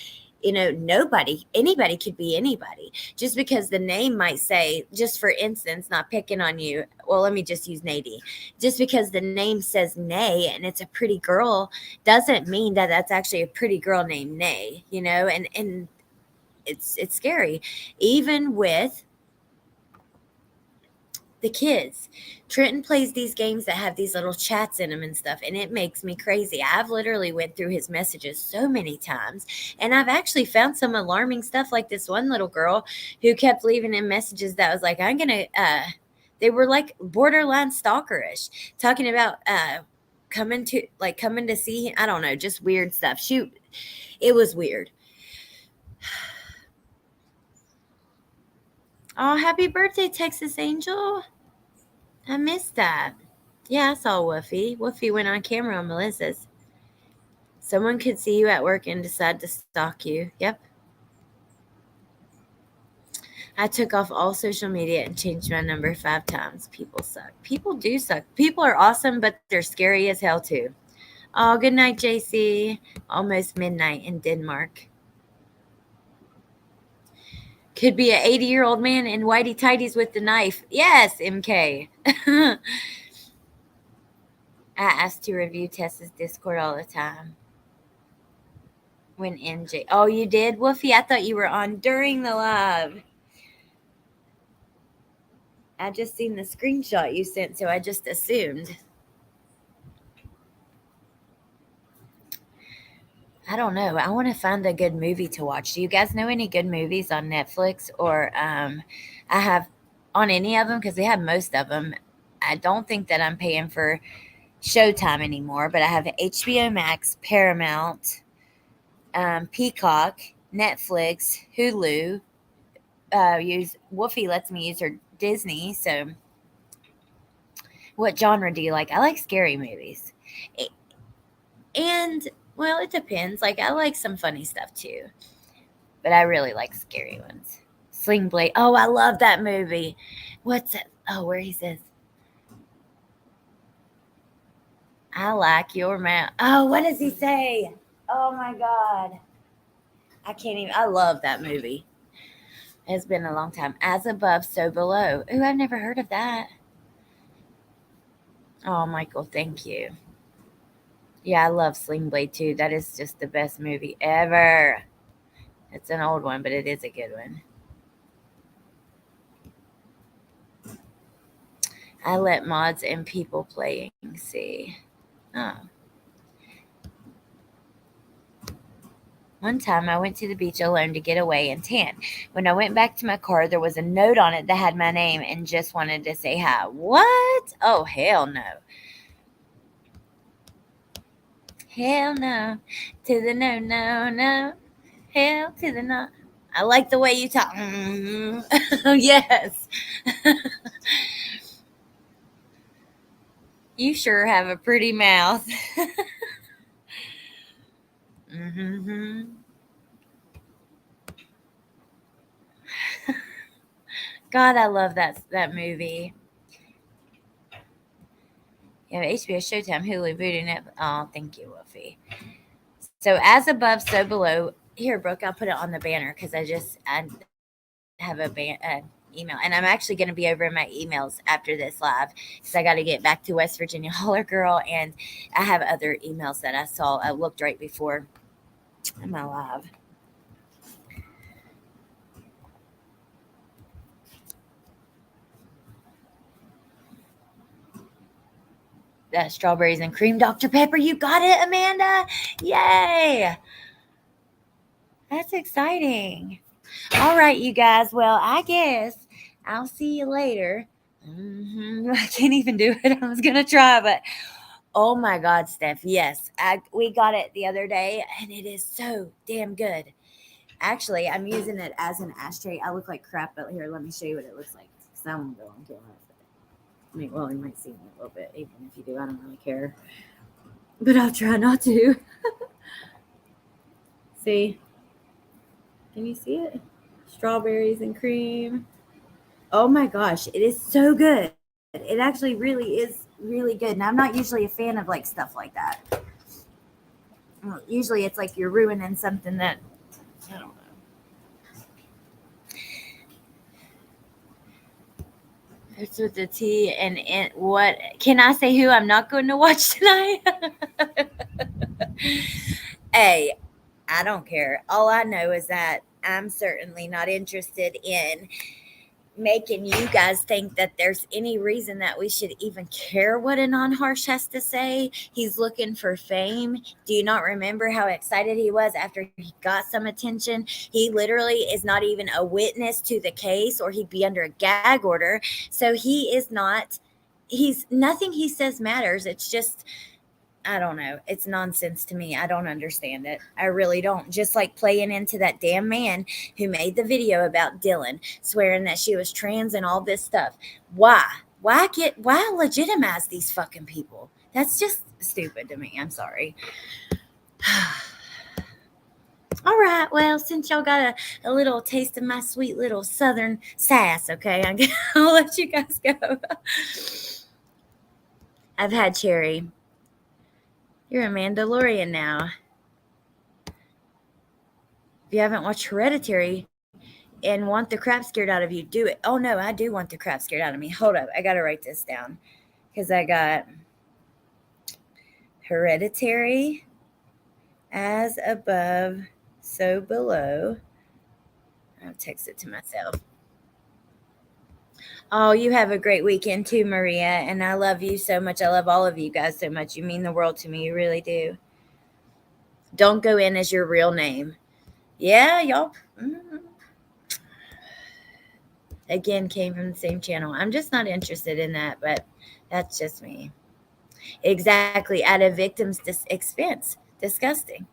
anybody could be anybody. Just because the name might say, just for instance, not picking on you. Well, let me just use Nadie. Just because the name says Nay and it's a pretty girl doesn't mean that that's actually a pretty girl named Nay, and it's scary. Even with the kids. Trenton plays these games that have these little chats in them and stuff, and it makes me crazy. I've literally went through his messages so many times, and I've actually found some alarming stuff, like this one little girl who kept leaving him messages that was like, I'm gonna they were like borderline stalkerish, talking about coming to see, I don't know, just weird stuff. Shoot, it was weird. Oh, happy birthday, Texas Angel. I missed that. Yeah, I saw Woofy. Woofy went on camera on Melissa's. Someone could see you at work and decide to stalk you. Yep. I took off all social media and changed my number 5 times. People suck. People do suck. People are awesome, but they're scary as hell too. Oh, good night, JC. Almost midnight in Denmark. Could be an 80-year-old man in whitey tighties with the knife. Yes, MK. I asked to review Tessa's Discord all the time. When NJ. Oh, you did? Woofy, I thought you were on during the live. I just seen the screenshot you sent, so I just assumed. I don't know. I want to find a good movie to watch. Do you guys know any good movies on Netflix or I have on any of them because they have most of them. I don't think that I'm paying for Showtime anymore, but I have HBO Max, Paramount, Peacock, Netflix, Hulu. Use Woofy lets me use her Disney. So, what genre do you like? I like scary movies, and well, it depends. Like I like some funny stuff too, but I really like scary ones. Sling Blade. Oh, I love that movie. What's it? Oh, where he says, "I like your mouth." Oh, what does he say? Oh my god, I can't even. I love that movie. It's been a long time. As above, so below. Ooh, I've never heard of that. Oh, Michael, thank you. Yeah, I love Sling Blade too. That is just the best movie ever. It's an old one, but it is a good one. I let mods and people playing see. Oh. One time I went to the beach alone to get away and tan. When I went back to my car, there was a note on it that had my name and just wanted to say hi. What? Oh, hell no. Hell no. To the no, no, no. Hell to the no. I like the way you talk. Mm-hmm. Yes. You sure have a pretty mouth. Mm-hmm. God, I love that movie. Yeah, HBO, Showtime, Hulu, Voodoo, Netflix. Oh, thank you, Wolfie. So as above, so below. Here, Brooke, I'll put it on the banner because I have a email, and I'm actually going to be over in my emails after this live because I got to get back to West Virginia Holler Girl, and I have other emails that I saw. I looked right before my live. That strawberries and cream Dr. Pepper. You got it, Amanda. Yay. That's exciting. All right, you guys. Well, I guess I'll see you later. I can't even do it. I was going to try, but oh my God, Steph. Yes, we got it the other day and it is so damn good. Actually, I'm using it as an ashtray. I look like crap, but here, let me show you what it looks like. Because I won't go on camera. I mean, well, you might see me a little bit. Even if you do, I don't really care. But I'll try not to. See? Can you see it? Strawberries and cream. Oh my gosh, it is so good. It actually really is really good. And I'm not usually a fan of like stuff like that. Usually it's like you're ruining something that I don't know. It's with the tea and what can I say who I'm not going to watch tonight? Hey, I don't care. All I know is that I'm certainly not interested in making you guys think that there's any reason that we should even care what a non-harsh has to say. He's looking for fame. Do you not remember how excited he was after he got some attention? He literally is not even a witness to the case, or he'd be under a gag order. So he's nothing he says matters. It's just, I don't know. It's nonsense to me. I don't understand it. I really don't. Just like playing into that damn man who made the video about Dylan, swearing that she was trans and all this stuff. Why? Why legitimize these fucking people? That's just stupid to me. I'm sorry. All right. Well, since y'all got a little taste of my sweet little southern sass, okay, I'll let you guys go. I've had cherry. You're a Mandalorian now. If you haven't watched Hereditary and want the crap scared out of you, do it. Oh, no, I do want the crap scared out of me. Hold up. I got to write this down because I got Hereditary, as above, so below. I'll text it to myself. Oh, you have a great weekend too, Maria. And I love you so much. I love all of you guys so much. You mean the world to me. You really do. Don't go in as your real name. Yeah, y'all. Again, came from the same channel. I'm just not interested in that, but that's just me. Exactly. At a victim's expense. Disgusting.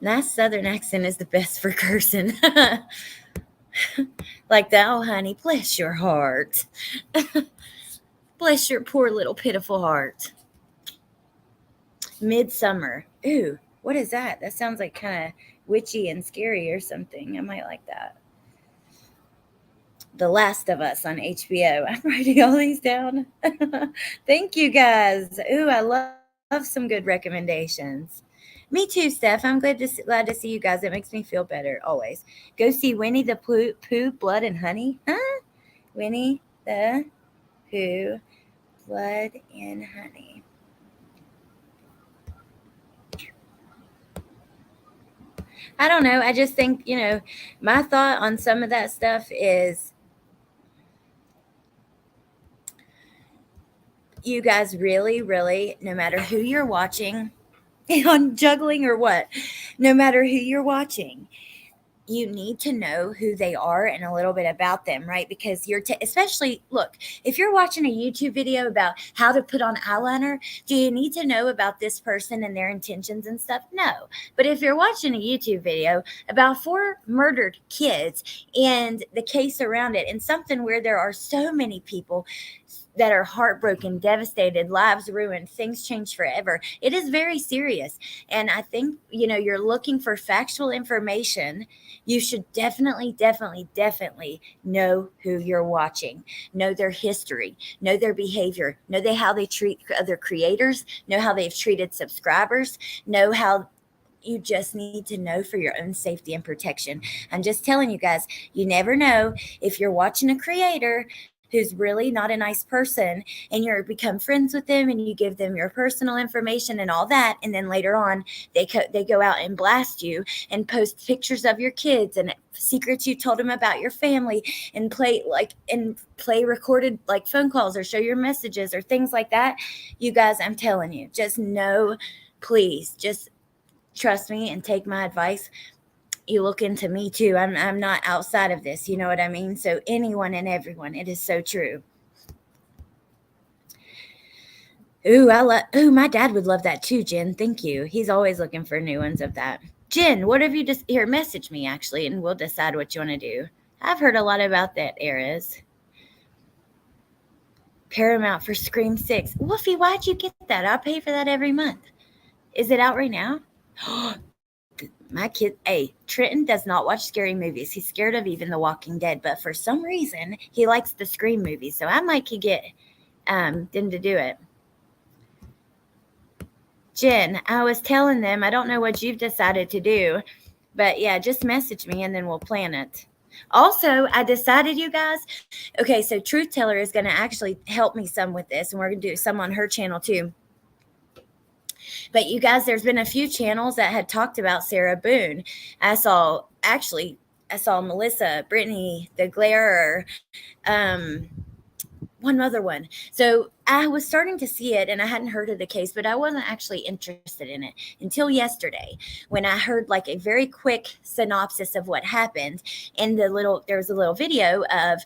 Nice southern accent is the best for cursing. Like that, oh, honey, bless your heart. Bless your poor little pitiful heart. Midsummer. Ooh, what is that? That sounds like kind of witchy and scary or something. I might like that. The Last of Us on HBO. I'm writing all these down. Thank you guys. Ooh, I love some good recommendations. Me too, Steph. I'm glad to see you guys. It makes me feel better always. Go see Winnie the Pooh, Blood and Honey. Huh? Winnie the Pooh, Blood and Honey. I don't know. I just think, my thought on some of that stuff is you guys really, really, no matter who you're watching, on juggling or what, no matter who you're watching, you need to know who they are and a little bit about them, right? Because especially, look, if you're watching a YouTube video about how to put on eyeliner, do you need to know about this person and their intentions and stuff? No. But if you're watching a YouTube video about 4 murdered kids and the case around it, and something where there are so many people that are heartbroken, devastated, lives ruined, things change forever. It is very serious. And I think, you're looking for factual information. You should definitely know who you're watching, know their history, know their behavior, know how they treat other creators, know how they've treated subscribers, know how you just need to know for your own safety and protection. I'm just telling you guys, you never know if you're watching a creator who's really not a nice person and you become friends with them and you give them your personal information and all that, and then later on they go out and blast you and post pictures of your kids and secrets you told them about your family and play recorded like phone calls or show your messages or things like that. You guys, I'm telling you, just know, please just trust me and take my advice. You look into me too. I'm not outside of this. You know what I mean? So anyone and everyone, it is so true. Ooh, my dad would love that too, Jen. Thank you. He's always looking for new ones of that. Jen, what have you just here? Message me actually, and we'll decide what you want to do. I've heard a lot about that, Eras. Paramount for Scream 6. Wolfie, why'd you get that? I'll pay for that every month. Is it out right now? My kid, Trenton does not watch scary movies. He's scared of even The Walking Dead, but for some reason he likes the Scream movies. So I might could get them to do it. Jen, I was telling them, I don't know what you've decided to do, but yeah, just message me and then we'll plan it. Also, I decided, you guys, okay, so Truth Teller is going to actually help me some with this, and we're going to do some on her channel too. But you guys, there's been a few channels that had talked about Sarah Boone. I saw Melissa, Brittany, the Glairer, one other one. So I was starting to see it and I hadn't heard of the case, but I wasn't actually interested in it until yesterday when I heard like a very quick synopsis of what happened. And there was a little video of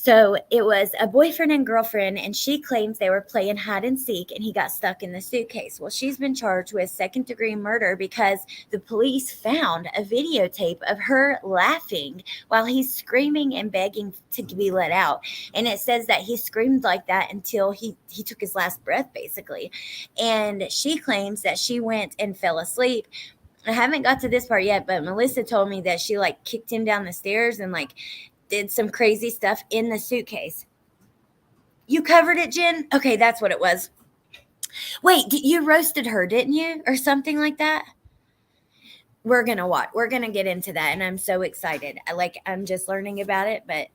So it was a boyfriend and girlfriend, and she claims they were playing hide and seek and he got stuck in the suitcase. Well, she's been charged with second-degree murder because the police found a videotape of her laughing while he's screaming and begging to be let out. And it says that he screamed like that until he took his last breath, basically. And she claims that she went and fell asleep. I haven't got to this part yet, but Melissa told me that she like kicked him down the stairs and like did some crazy stuff in the suitcase. You covered it, Jen? Okay, that's what it was. Wait, you roasted her, didn't you? Or something like that? We're going to watch. We're going to get into that, and I'm so excited. I'm just learning about it, but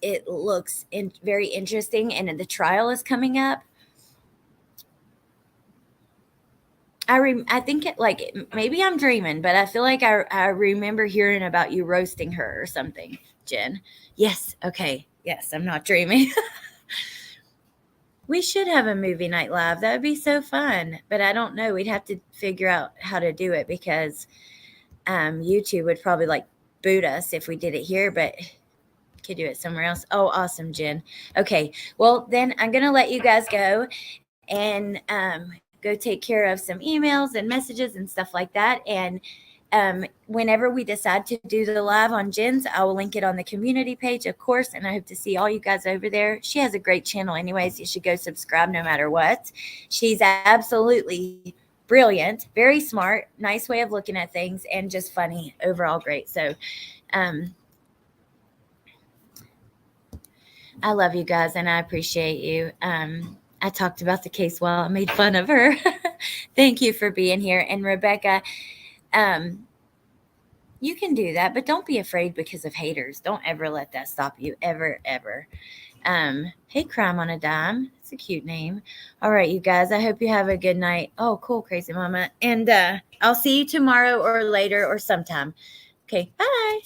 it looks very interesting, and the trial is coming up. I think it like maybe I'm dreaming, but I feel like I remember hearing about you roasting her or something, Jen. Yes, okay. Yes, I'm not dreaming. We should have a movie night live. That would be so fun. But I don't know. We'd have to figure out how to do it because YouTube would probably like boot us if we did it here, but could do it somewhere else. Oh, awesome, Jen. Okay. Well, then I'm going to let you guys go and go take care of some emails and messages and stuff like that. And whenever we decide to do the live on Jen's, I will link it on the community page, of course. And I hope to see all you guys over there. She has a great channel anyways. You should go subscribe no matter what. She's absolutely brilliant, very smart, nice way of looking at things, and just funny. Overall great. So I love you guys and I appreciate you. I talked about the case while I made fun of her. Thank you for being here. And Rebecca, you can do that, but don't be afraid because of haters. Don't ever let that stop you, ever, ever. Hey, Crime on a Dime. It's a cute name. All right, you guys, I hope you have a good night. Oh, cool, Crazy Mama. And I'll see you tomorrow or later or sometime. Okay, bye.